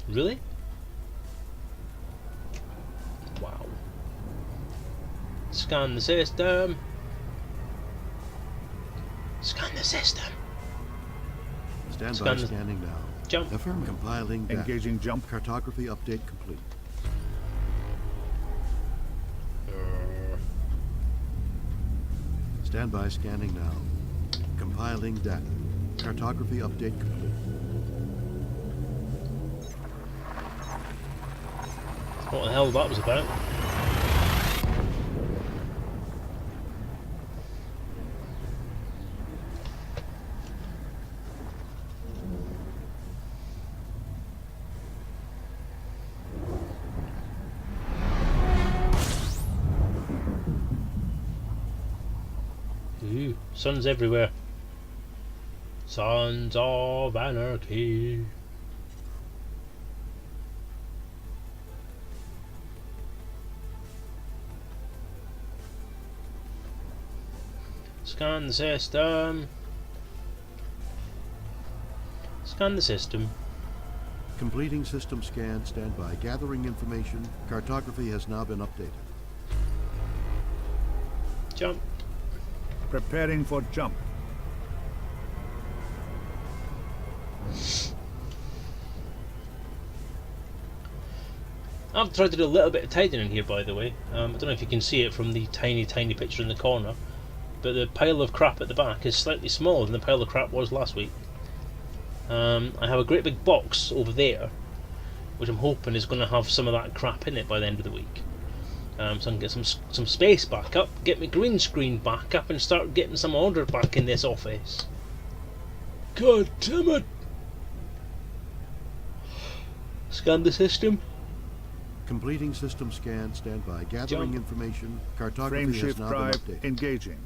Really? Wow. Scan the system. Scan the system. Stand Scan by. the- Scanning now. Jump. Affirm. Compiling data. Engaging jump. Cartography update complete. Stand by. Scanning now. Compiling data. Cartography update complete. What the hell that was about? Ooh, suns everywhere. Sons of Anarchy. Scan the system. Scan the system. Completing system scan. Stand by. Gathering information. Cartography has now been updated. Jump. Preparing for jump. I've tried to do a little bit of tidying in here, by the way. I don't know if you can see it from the tiny picture in the corner, but the pile of crap at the back is slightly smaller than the pile of crap was last week. I have a great big box over there, which I'm hoping is going to have some of that crap in it by the end of the week. So I can get some space back up, get my green screen back up, and start getting some order back in this office. God damn it! Scan the system. Completing system scan. Stand by. Gathering Jump. information. Cartography Frame has shift now been drive updated. engaging.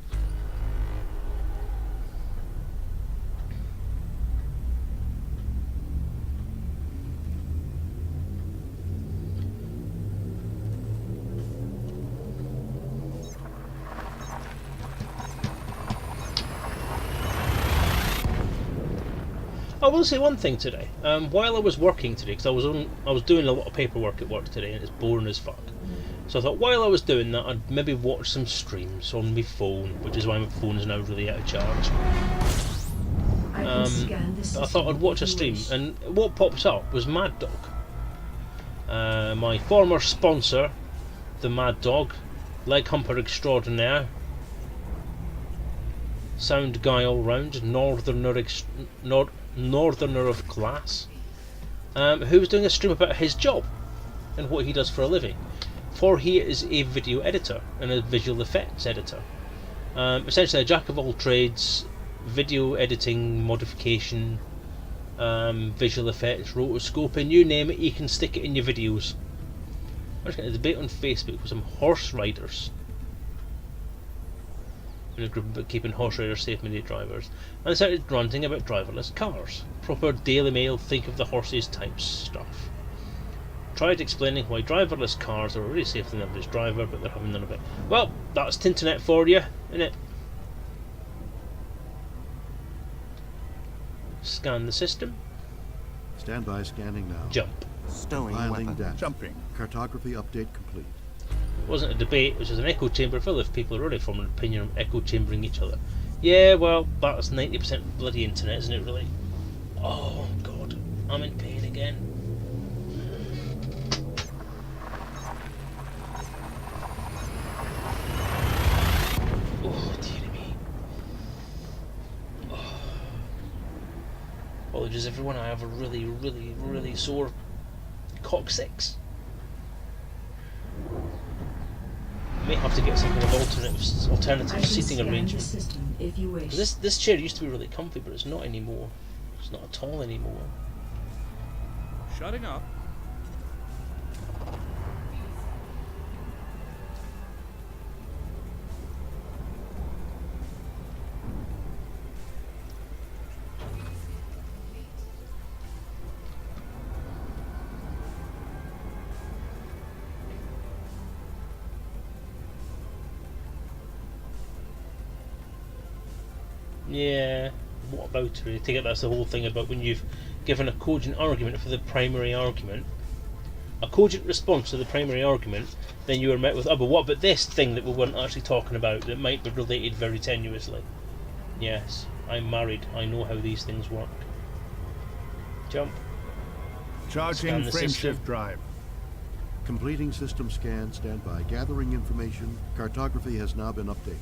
I will say one thing today. While I was working today, because I was doing a lot of paperwork at work today, and it's boring as fuck. So I thought while I was doing that, I'd maybe watch some streams on my phone, which is why my phone is now really out of charge. I can scan the But system I thought I'd watch a if you stream, wish. and what pops up was Mad Dog. My former sponsor, the Mad Dog, leg humper extraordinaire, sound guy all round, northerner of class, who was doing a stream about his job and what he does for a living. For he is a video editor and a visual effects editor. Essentially a jack of all trades, video editing, modification, visual effects, rotoscoping, you name it, you can stick it in your videos. I was getting a debate on Facebook with some horse riders in a group about keeping horse riders safe from idiot drivers, and they started ranting about driverless cars. Proper Daily Mail, think of the horses type stuff. Tried explaining why driverless cars are already safer than the average driver, but they're having none of it. Well, that's Tinternet for you, innit? Scan the system. Stand by. Scanning now. Jump. Stowing Compiling weapon. data. Jumping. Cartography update complete. It wasn't a debate, it was just an echo chamber full of people already forming an opinion on echo chambering each other. Yeah, well, that's 90% bloody internet, isn't it, really? Oh, God. I'm in pain again. Oh, dear me. Oh. Apologies, everyone. I have a really sore coccyx. May have to get some kind of I alternative can seating scan the arrangement. system if you wish. This chair used to be really comfy, but it's not anymore. It's not at all anymore. Shutting up. Yeah, what about it? I take it that's the whole thing about when you've given a cogent argument for the primary argument, a cogent response to the primary argument, then you are met with, oh, but what about this thing that we weren't actually talking about that might be related very tenuously? Yes, I'm married, I know how these things work. Jump. Scan Charging the frame system. shift drive. Completing system scan. Stand by. Gathering information. Cartography has now been updated.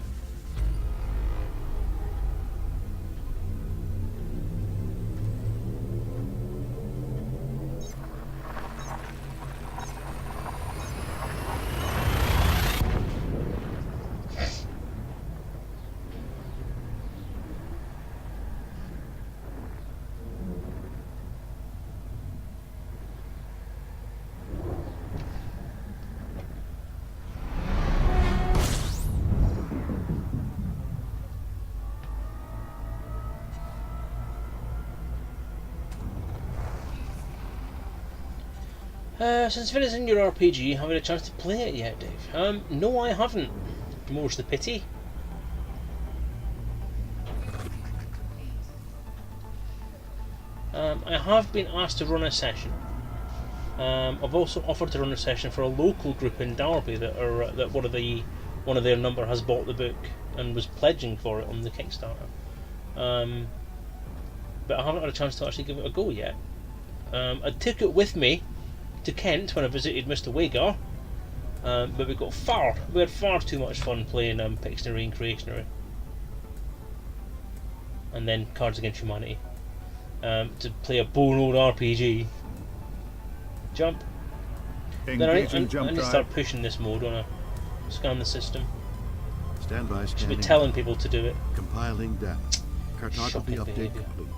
Since finishing your RPG, haven't had a chance to play it yet, Dave? No, I haven't. More's the pity. I have been asked to run a session. I've also offered to run a session for a local group in Derby that one of their number has bought the book and was pledging for it on the Kickstarter. But I haven't had a chance to actually give it a go yet. I took it with me to Kent when I visited Mr. Wagar, but we had far too much fun playing Pictionary and Creationary, and then Cards Against Humanity, to play a boring old RPG. Jump. Then I need Engaging jump to drive. start pushing this mode on a scan the system. Stand by Should be scanning. telling people to do it. Compiling data. Cartography Shocking update behaviour. complete.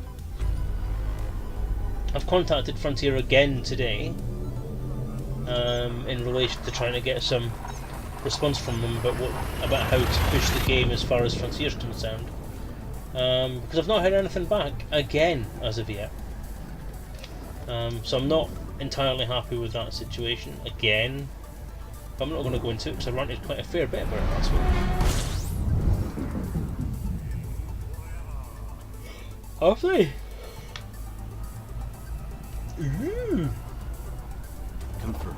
I've contacted Frontier again today, in relation to trying to get some response from them about how to push the game as far as Frontier's concerned, because I've not heard anything back again as of yet. So I'm not entirely happy with that situation again. But I'm not going to go into it because I ranted quite a fair bit about it last week. Have they? Ooh. Confirmed.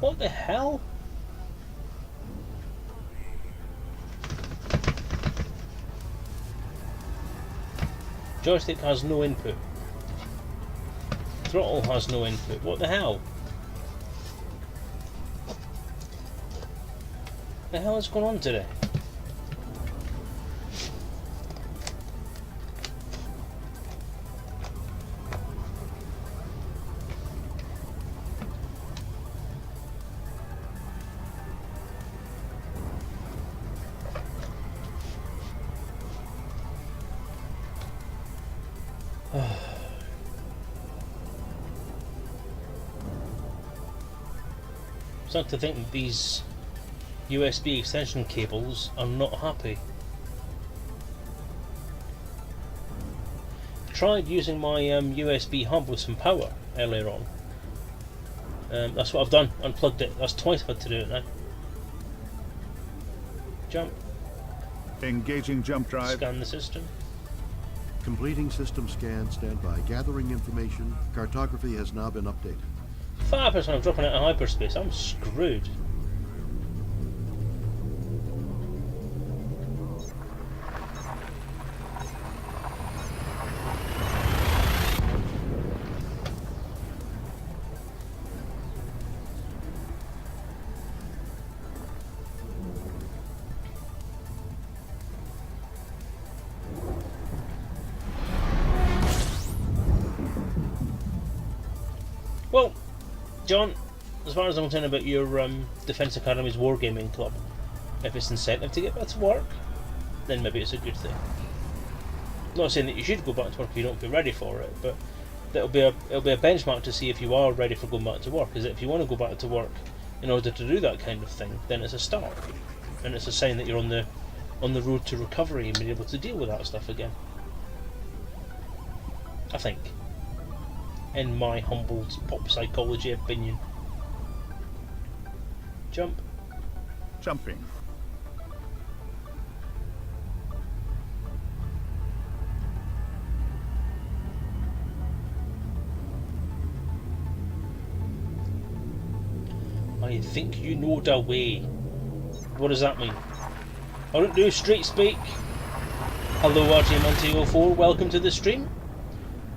What the hell? Joystick has no input. Throttle has no input. What the hell? The hell is going on today? Starting to think that these USB extension cables are not happy. Tried using my USB hub with some power earlier on. That's what I've done, unplugged it. That's twice I've had to do it now. Jump, Engaging jump drive. scan the system. Completing system scan. Stand by. Gathering information. Cartography has now been updated. 5% of dropping out of hyperspace, I'm screwed. Well, John, as far as I'm concerned about your Defence Academy's Wargaming Club, if it's incentive to get back to work, then maybe it's a good thing. Not saying that you should go back to work if you don't feel ready for it, but it'll be a benchmark to see if you are ready for going back to work. Is that if you want to go back to work in order to do that kind of thing, then it's a start, and it's a sign that you're on the road to recovery and being able to deal with that stuff again. I think, in my humble pop psychology opinion. Jump. Jumping. I think you know the way. What does that mean? I don't do street speak. Hello RJ Monty04, welcome to the stream.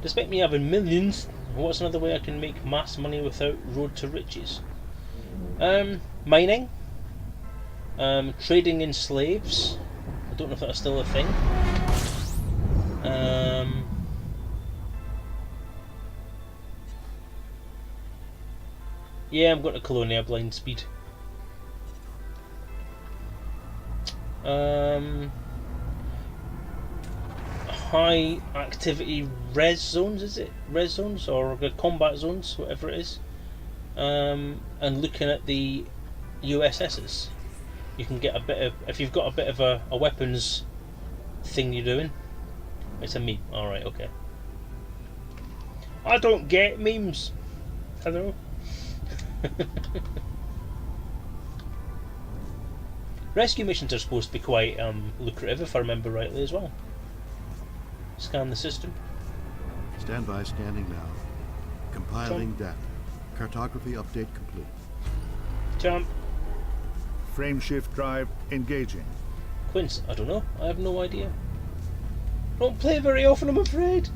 Despite me having millions, what's another way I can make mass money without road to riches? Mining. Trading in slaves. I don't know if that's still a thing. Yeah, I'm going to Colonia blind speed. High activity res zones, is it? Res zones or combat zones, whatever it is. And looking at the USSs, you can get a bit of, if you've got a bit of a weapons thing you're doing, It's a meme. Alright, okay. I don't get memes. Hello? Rescue missions are supposed to be quite lucrative, if I remember rightly, as well. Scan the system. Stand by, scanning now. Compiling data. Cartography update complete. Jump. Frameshift drive engaging. Quince, I don't know. I have no idea. Don't play very often, I'm afraid.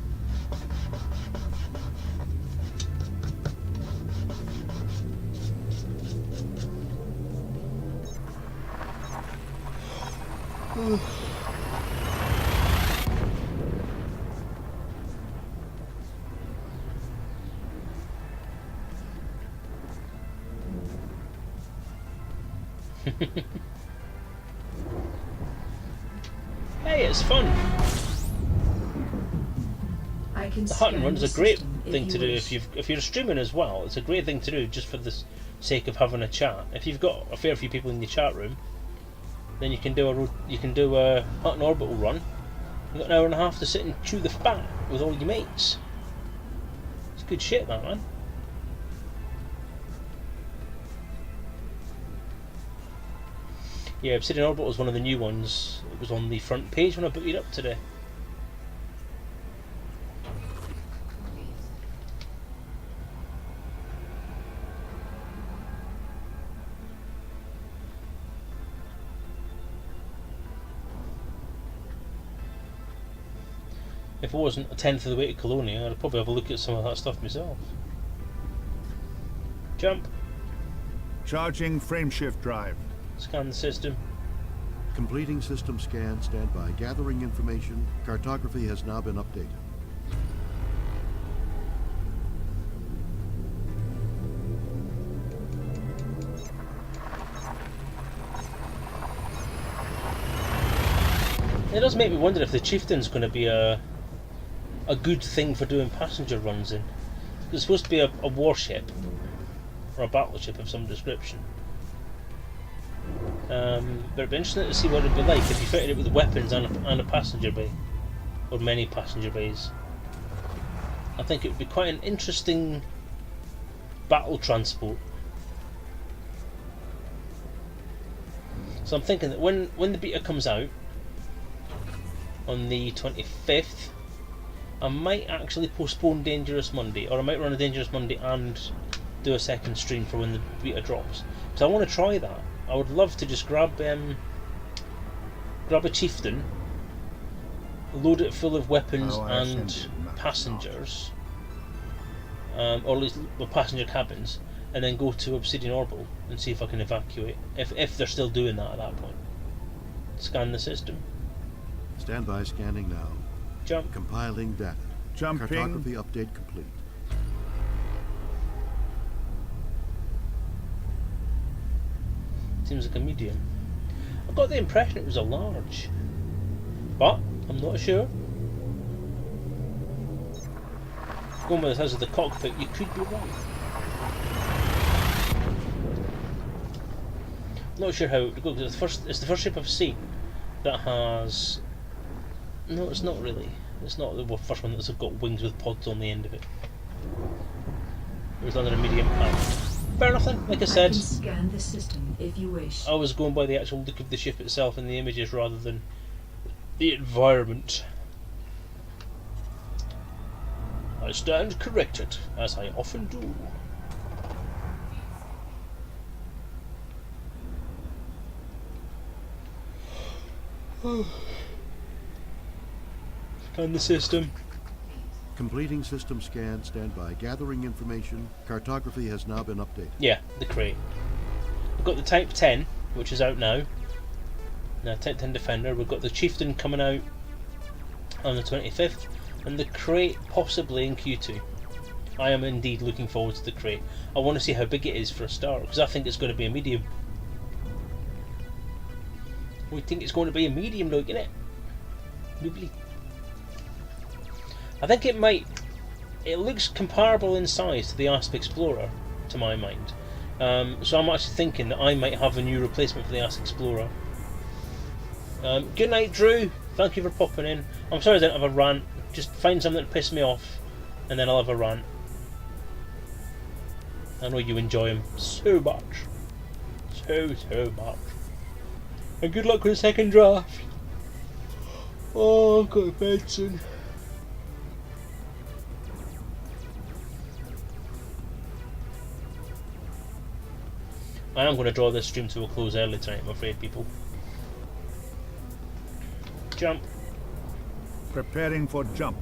Hey, it's fun. I can The hut and scan run's the a great system thing to do wish. if you're streaming as well. It's a great thing to do just for the sake of having a chat. If you've got a fair few people in your chat room, then you can do a hut and orbital run. You've got an hour and a half to sit and chew the fat with all your mates. It's good shit, that, man. Yeah, Obsidian Orbital was one of the new ones. It was on the front page when I booted up today. If I wasn't a tenth of the way to Colonia, I'd probably have a look at some of that stuff myself. Jump. Charging frameshift drive. Scan the system. Completing system scan. Stand by. Gathering information. Cartography has now been updated. It does make me wonder if the Chieftain's going to be a good thing for doing passenger runs in. It's supposed to be a warship or a battleship of some description. But it'd be interesting to see what it'd be like if you fitted it with weapons and a passenger bay, or many passenger bays. I think it would be quite an interesting battle transport. So I'm thinking that when the beta comes out on the 25th, I might actually postpone Dangerous Monday, or I might run a Dangerous Monday and do a second stream for when the beta drops. Because I want to try that. I would love to just grab a chieftain, load it full of weapons and passengers, or at least the passenger cabins, and then go to Obsidian Orbital and see if I can evacuate, if they're still doing that at that point. Scan the system. Stand by, scanning now. Jump. Compiling data. Jumping. Cartography update complete. Seems like a medium. I got the impression it was a large, but I'm not sure. Going by the size of the cockpit, you could be right. Not sure how it would go, because it's the first ship I've seen that has... No, it's not really. It's not the first one that's got wings with pods on the end of it. It was under a medium pack. Fair enough then, like I I said. can scan the system if you wish. I was going by the actual look of the ship itself and the images rather than the environment. I stand corrected, as I often do. Scan the system. Completing system scan. Stand by. Gathering information. Cartography has now been updated. Yeah, the crate. We've got the Type 10, which is out now. Now, Type 10 Defender. We've got the Chieftain coming out on the 25th, and the crate possibly in Q2. I am indeed looking forward to the crate. I want to see how big it is for a start, because I think it's going to be a medium. We think it's going to be a medium, look, innit? Lovely. I think it might. It looks comparable in size to the Asp Explorer, to my mind. So I'm actually thinking that I might have a new replacement for the Asp Explorer. Good night, Drew. Thank you for popping in. I'm sorry I didn't have a rant. Just find something to piss me off, and then I'll have a rant. I know you enjoy them so much. So much. And good luck with the second draft. Oh, I've got to bed soon. I am going to draw this stream to a close early tonight, I'm afraid, people. Jump. Preparing for jump.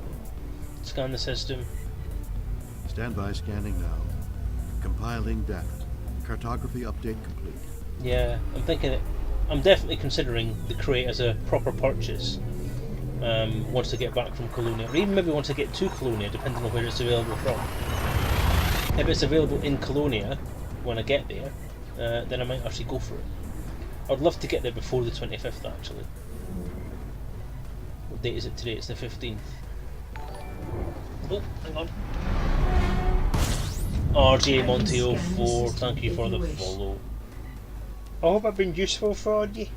Scan the system. Stand by scanning now. Compiling data. Cartography update complete. Yeah, I'm definitely considering the crate as a proper purchase once I get back from Colonia, or even maybe once I get to Colonia, depending on where it's available from. If it's available in Colonia when I get there, then I might actually go for it. I'd love to get there before the 25th, actually. What date is it today? It's the 15th. Oh, hang on. RJ Monte 04, thank you for the follow. I hope I've been useful for you.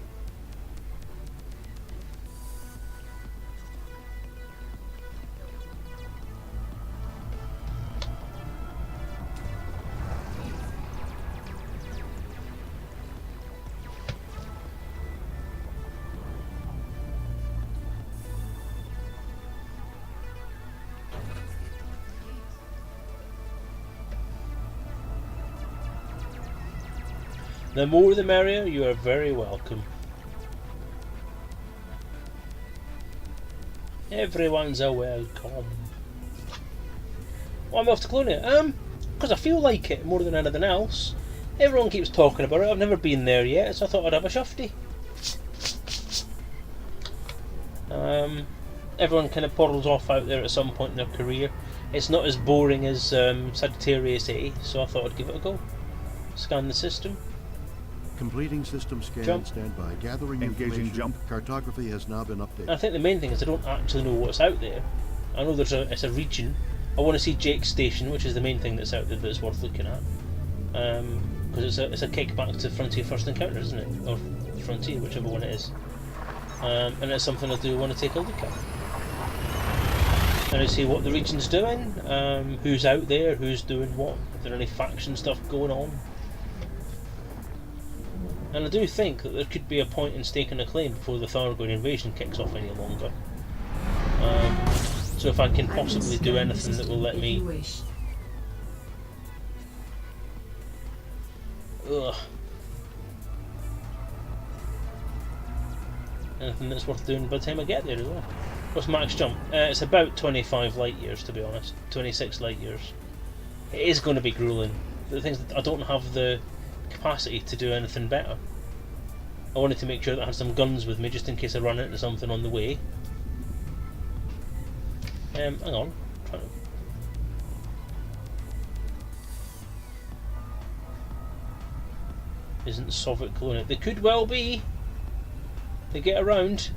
The more the merrier, you are very welcome. Everyone's a welcome. Why am I off to Colonia? Because I feel like it more than anything else. Everyone keeps talking about it, I've never been there yet, so I thought I'd have a shufty. Everyone kind of poddles off out there at some point in their career. It's not as boring as Sagittarius A, so I thought I'd give it a go. Scan the system. Completing system scan. Jump. Standby. Gathering Engaging information. jump. Cartography has now been updated. And I think the main thing is I don't actually know what's out there. I know it's a region. I want to see Jake's station, which is the main thing that's out there that's worth looking at. Because it's a kickback to Frontier First Encounter, isn't it? Or Frontier, whichever one it is. And it's something I do want to take a look at. And I see what the region's doing, who's out there, who's doing what, if there any faction stuff going on. And I do think that there could be a point in staking a claim before the Thargoid invasion kicks off any longer. So if I can possibly do anything that will let me... Ugh. Anything that's worth doing by the time I get there as well. What's max jump? It's about 25 light years, to be honest. 26 light years. It is going to be grueling. The thing is that I don't have the capacity to do anything better. I wanted to make sure that I had some guns with me just in case I run into something on the way. Hang on. Isn't Soviet Colonia? They could well be. They get around.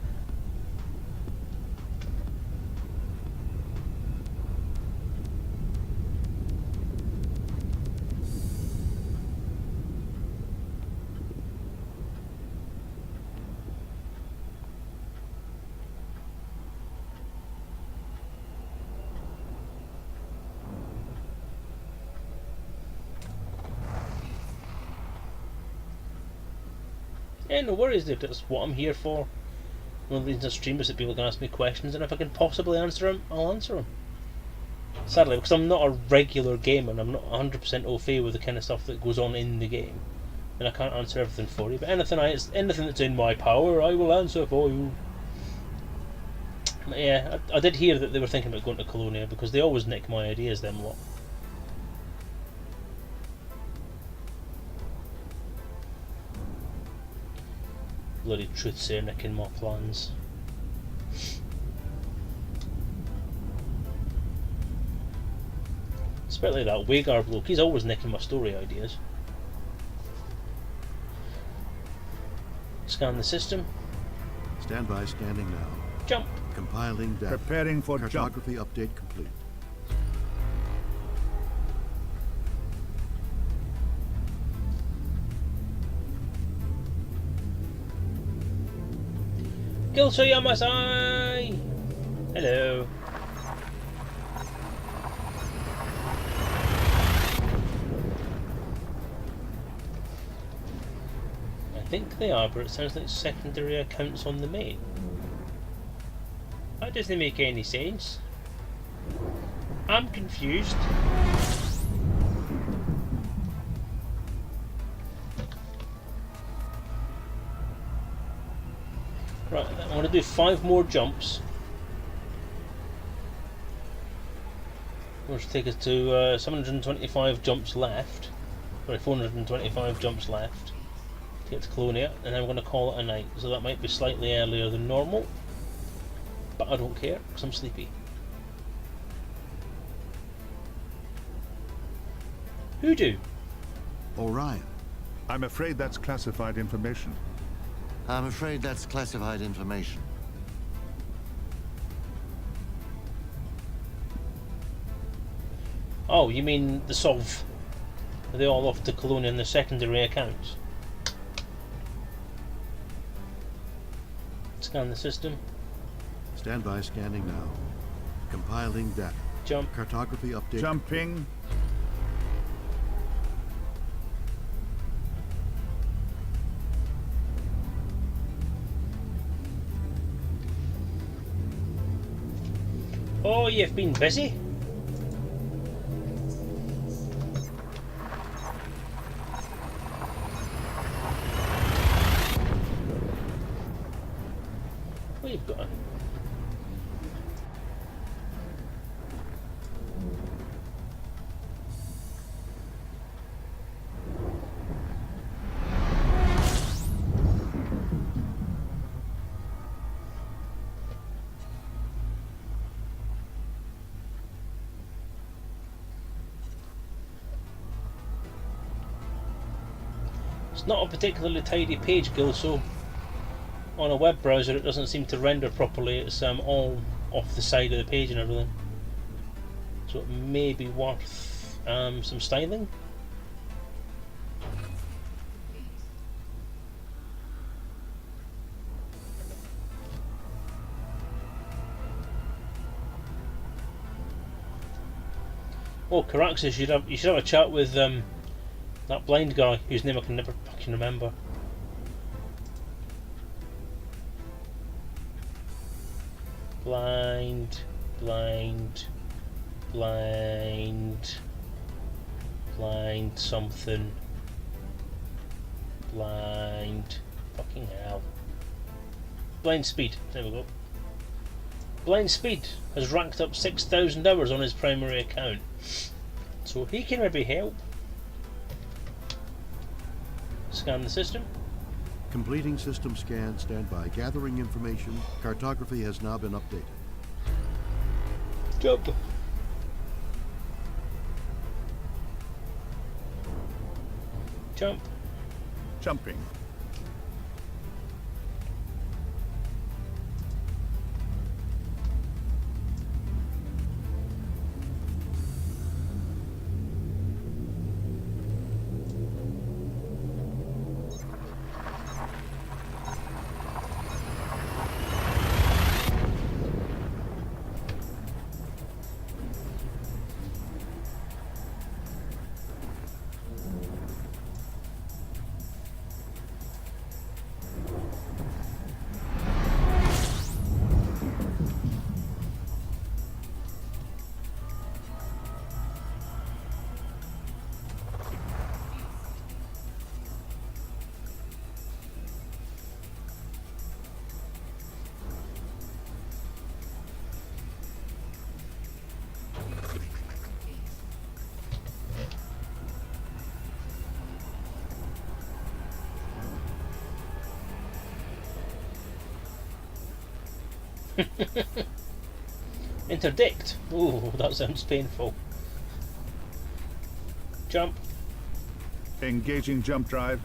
Yeah, no worries, dude. That's what I'm here for. One of the reasons I stream is that people can ask me questions, and if I can possibly answer them, I'll answer them. Sadly, because I'm not a regular gamer, and I'm not 100% au fait with the kind of stuff that goes on in the game, and I can't answer everything for you. But anything that's in my power, I will answer for you. But yeah, I did hear that they were thinking about going to Colonia because they always nick my ideas, them lot. Bloody truthsayer nicking my plans. Especially that Wagar bloke, he's always nicking my story ideas. Scan the system. Standby scanning now. Jump. Compiling data. Preparing for jump. Cartography update complete. Gilso Yamasai! Hello. I think they are, but it sounds like secondary accounts on the main. That doesn't make any sense. I'm confused. Right, I want to do 5 more jumps. Which will take us to 725 jumps left. Sorry, 425 jumps left to get to Colonia, and then I'm going to call it a night. So that might be slightly earlier than normal, but I don't care because I'm sleepy. Who do? Orion. I'm afraid that's classified information. I'm afraid that's classified information. Oh, you mean the SOV? Are they all off to Colonia in the secondary accounts? Scan the system. Stand by scanning now. Compiling data. Jump. Cartography update. Jumping. Oh, you've been busy? What you've got? It's not a particularly tidy page, Gil, so on a web browser it doesn't seem to render properly. It's all off the side of the page and everything. So it may be worth some styling. Oh, Caraxes, you should have a chat with that blind guy whose name I can never fucking remember. Blind something. Fucking hell. Blind Speed, there we go. Blind Speed has racked up 6,000 hours on his primary account, so he can maybe help. Scan the system. Completing system scan. Stand by. Gathering information. Cartography has now been updated. Jump. Jump. Jumping. Interdict. Ooh, that sounds painful. Jump. Engaging jump drive.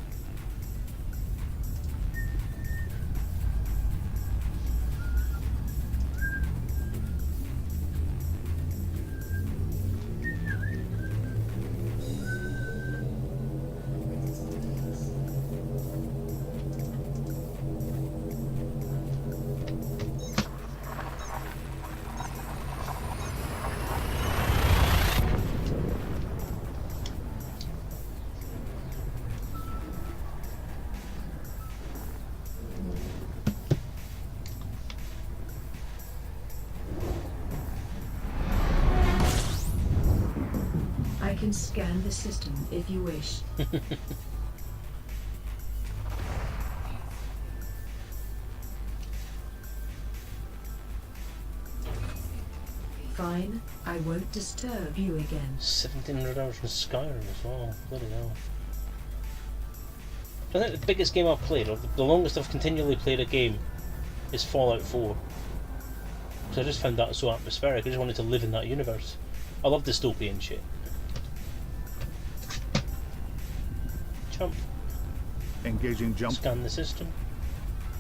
scan the system if you wish. Fine, I won't disturb you again. 1700 hours in Skyrim as well. Bloody hell. I think the biggest game I've played, or the longest I've continually played a game, is Fallout 4. Because I just found that so atmospheric. I just wanted to live in that universe. I love dystopian shit. Jump. Engaging jump. Scan the system.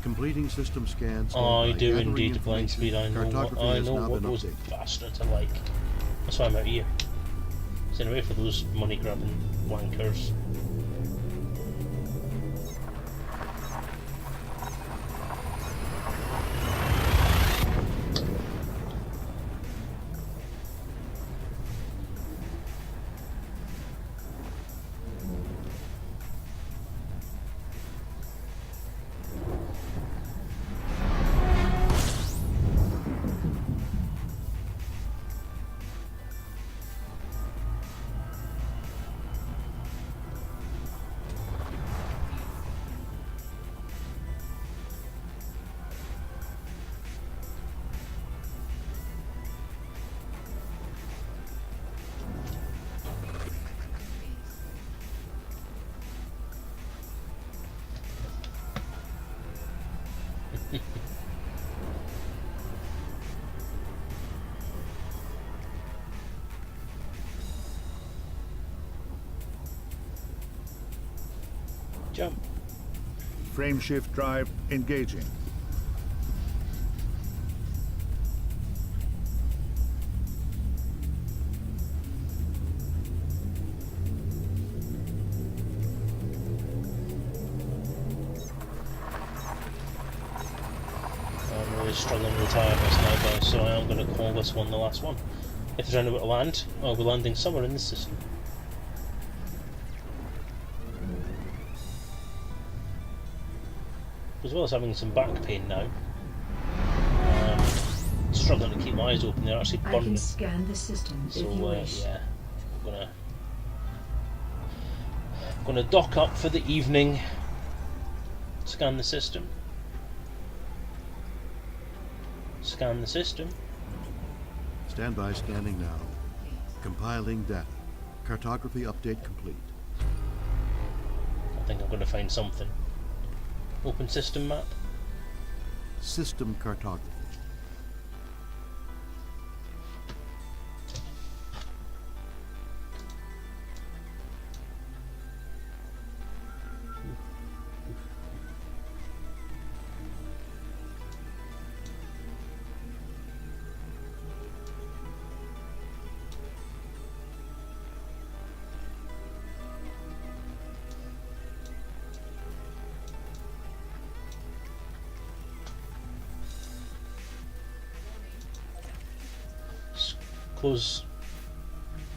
Completing system scans. I do gathering indeed, blind information. speed. I know Cartography what, has now been those updated. bastards are like. That's why I'm out here. Staying away for those money grabbing wankers. Jump. Frame shift drive engaging. I'm really struggling with tiredness now, guys, so I am going to call this one the last one. If there's anywhere to land, I'll be landing somewhere in this system. As well as having some back pain now. Struggling to keep my eyes open, they're actually I burning. can scan the system So if you wish. yeah, I'm gonna dock up for the evening. Scan the system. Scan the system. Standby scanning now. Compiling data. Cartography update complete. I think I'm gonna find something. Open system map. System cartography.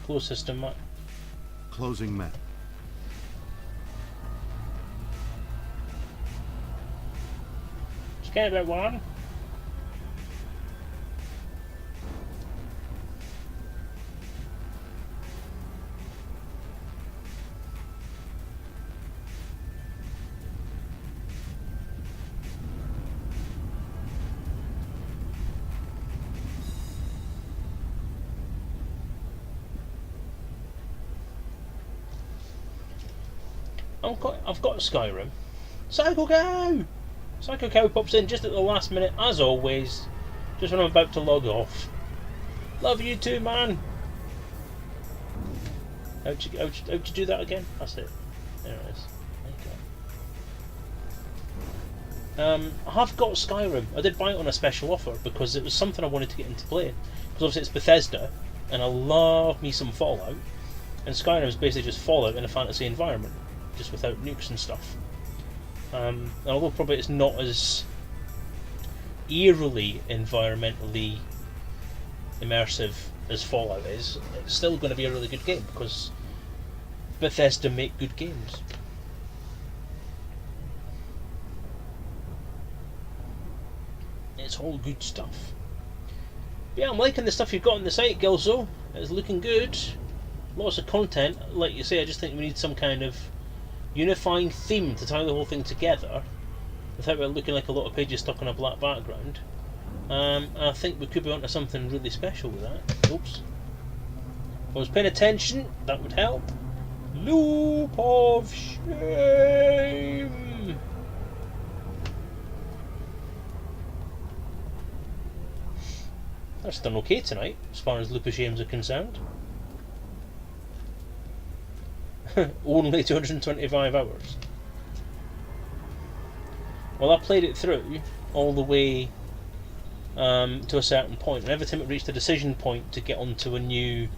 Close system map. Closing map. Just get about one. I've got Skyrim. Psycho Cow! Psycho Cow pops in just at the last minute, as always, just when I'm about to log off. Love you too, man! How'd you do that again? That's it. There it is. There you go. I have got Skyrim. I did buy it on a special offer because it was something I wanted to get into play. Because obviously it's Bethesda, and I love me some Fallout. And Skyrim is basically just Fallout in a fantasy environment, just without nukes and stuff. And although probably it's not as eerily environmentally immersive as Fallout is, it's still going to be a really good game because Bethesda make good games. It's all good stuff. But yeah, I'm liking the stuff you've got on the site, Gilzo. It's looking good. Lots of content, like you say. I just think we need some kind of unifying theme to tie the whole thing together without it looking like a lot of pages stuck on a black background. I think we could be onto something really special with that. Oops. If I was paying attention, that would help. Loop of shame. That's done okay tonight, as far as loop of shames are concerned. Only 225 hours. Well, I played it through all the way to a certain point, and every time it reached a decision point to get onto a new...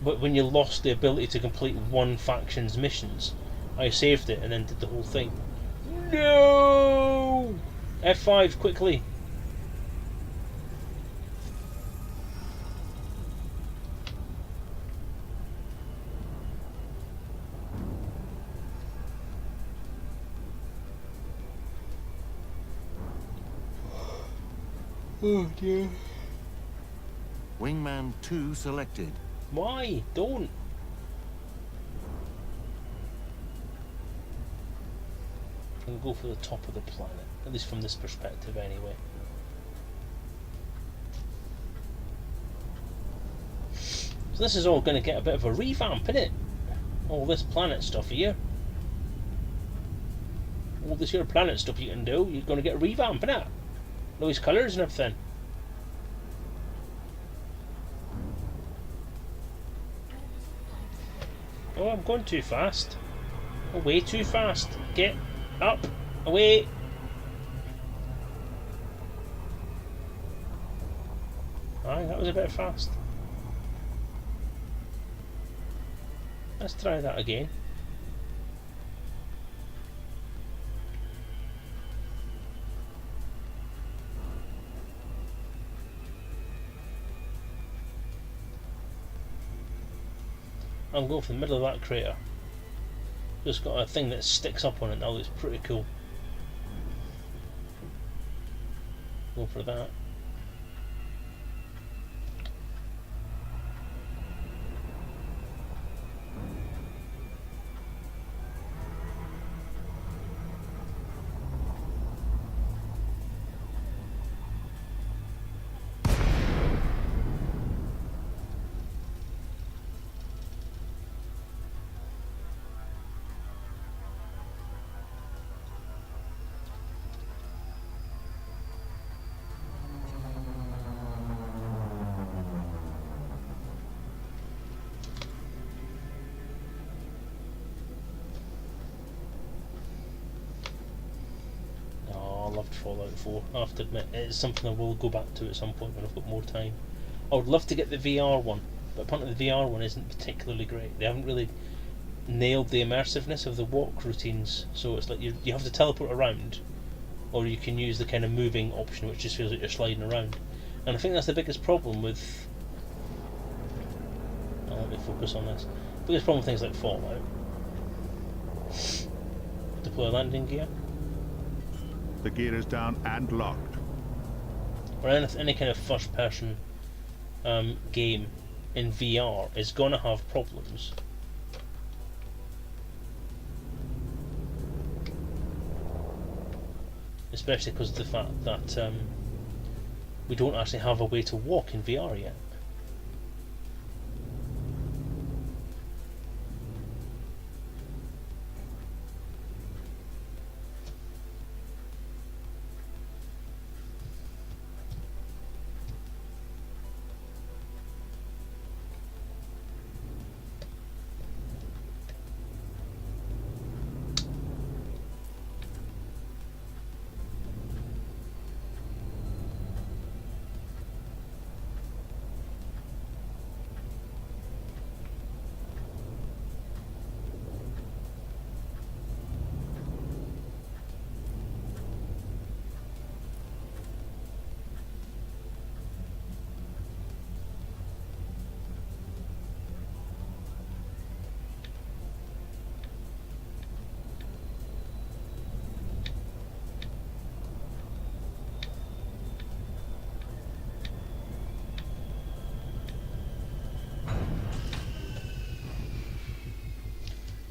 But when you lost the ability to complete one faction's missions, I saved it and then did the whole thing. No! F5, quickly! Oh dear. Wingman 2 selected. Why? Don't! I'm going to go for the top of the planet, at least from this perspective anyway. So this is all going to get a bit of a revamp, innit? All this planet stuff here. All this here planet stuff you can do, you're going to get a revamp, innit? Those colours and everything. Oh, I'm going too fast. Oh, way too fast. Get up. Away. Aye, that was a bit fast. Let's try that again. I'm going for the middle of that crater. Just got a thing that sticks up on it now that's pretty cool. Go for that. Loved Fallout 4. I have to admit, it's something I will go back to at some point when I've got more time. I would love to get the VR one, but apparently the VR one isn't particularly great. They haven't really nailed the immersiveness of the walk routines, so it's like you have to teleport around, or you can use the kind of moving option which just feels like you're sliding around. And I think that's the biggest problem with... let me focus on this. The biggest problem with things like Fallout. Deploy landing gear. The gear is down and locked. Or any kind of first-person game in VR is going to have problems. Especially because of the fact that we don't actually have a way to walk in VR yet.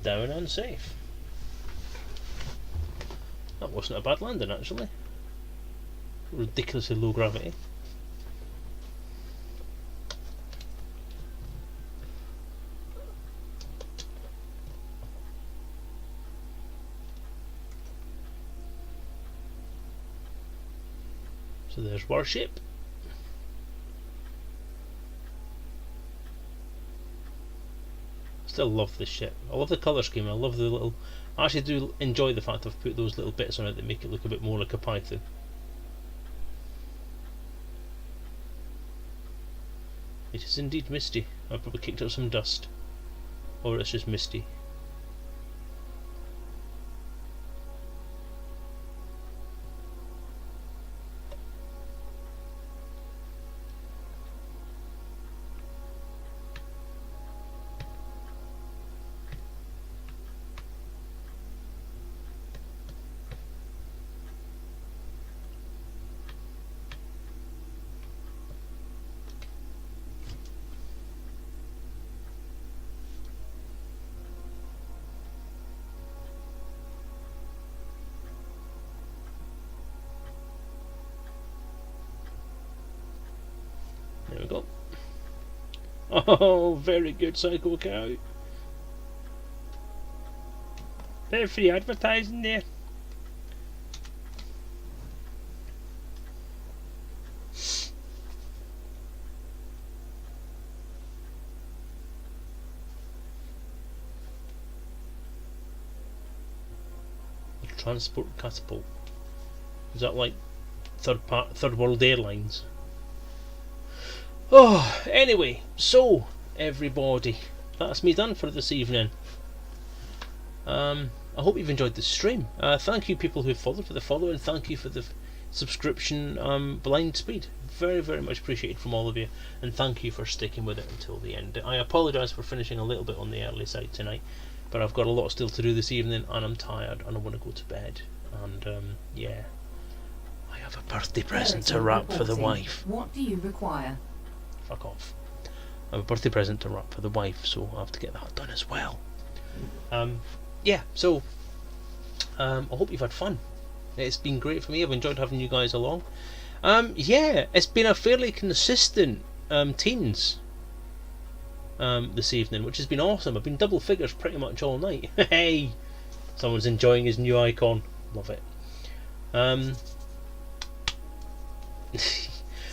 down and safe. That wasn't a bad landing actually. Ridiculously low gravity. So there's warship. Still love this ship. I love the colour scheme. I love the little. I actually do enjoy the fact I've put those little bits on it that make it look a bit more like a python. It is indeed misty. I've probably kicked up some dust, or it's just misty. There we go. Oh, very good, Psycho Cow. Bit of free advertising there. The transport catapult. Is that like third world airlines? Oh, anyway, so everybody, that's me done for this evening. I hope you've enjoyed the stream. Thank you people who followed for the follow, and thank you for the subscription blind speed. Very, very much appreciated from all of you, and thank you for sticking with it until the end. I apologise for finishing a little bit on the early side tonight, but I've got a lot still to do this evening, and I'm tired, and I want to go to bed. And yeah, I have a birthday present to wrap for the wife. What do you require? Fuck off. I have a birthday present to wrap for the wife, so I have to get that done as well. Yeah, so I hope you've had fun. It's been great for me. I've enjoyed having you guys along. Yeah, it's been a fairly consistent teens this evening, which has been awesome. I've been double figures pretty much all night. Hey, someone's enjoying his new icon. Love it.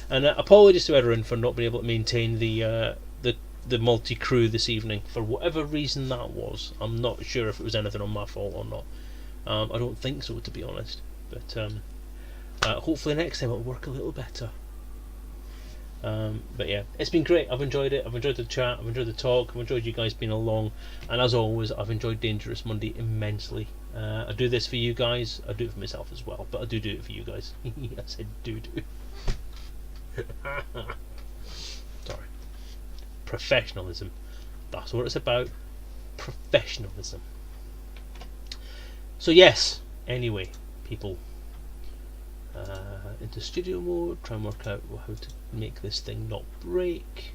And apologies to everyone for not being able to maintain the multi-crew this evening for whatever reason that was. I'm not sure if it was anything on my fault or not. I don't think so, to be honest. But hopefully next time it'll work a little better. But yeah, it's been great. I've enjoyed it. I've enjoyed the chat. I've enjoyed the talk. I've enjoyed you guys being along. And as always, I've enjoyed Dangerous Monday immensely. I do this for you guys. I do it for myself as well, but I do it for you guys. I said do. Sorry. Professionalism. That's what it's about. Professionalism. So yes, anyway, people, into studio mode, try and work out how to make this thing not break.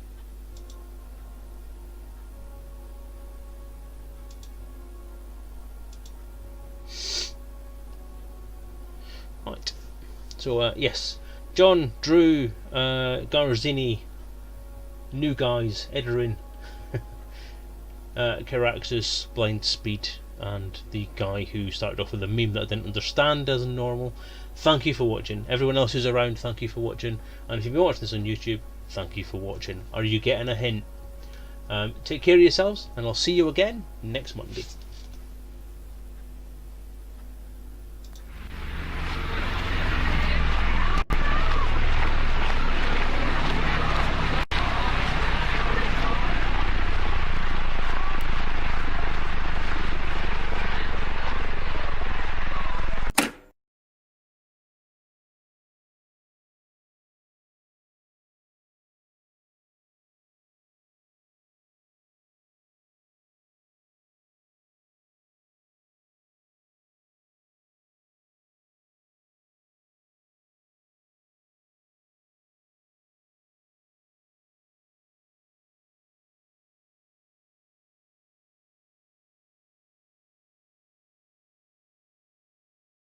Right, so yes, John, Drew, Garzini, new guys, Edarin, Caraxus, Blind Speed, and the guy who started off with a meme that I didn't understand as normal. Thank you for watching. Everyone else who's around, thank you for watching. And if you've been watching this on YouTube, thank you for watching. Are you getting a hint? Take care of yourselves, and I'll see you again next Monday.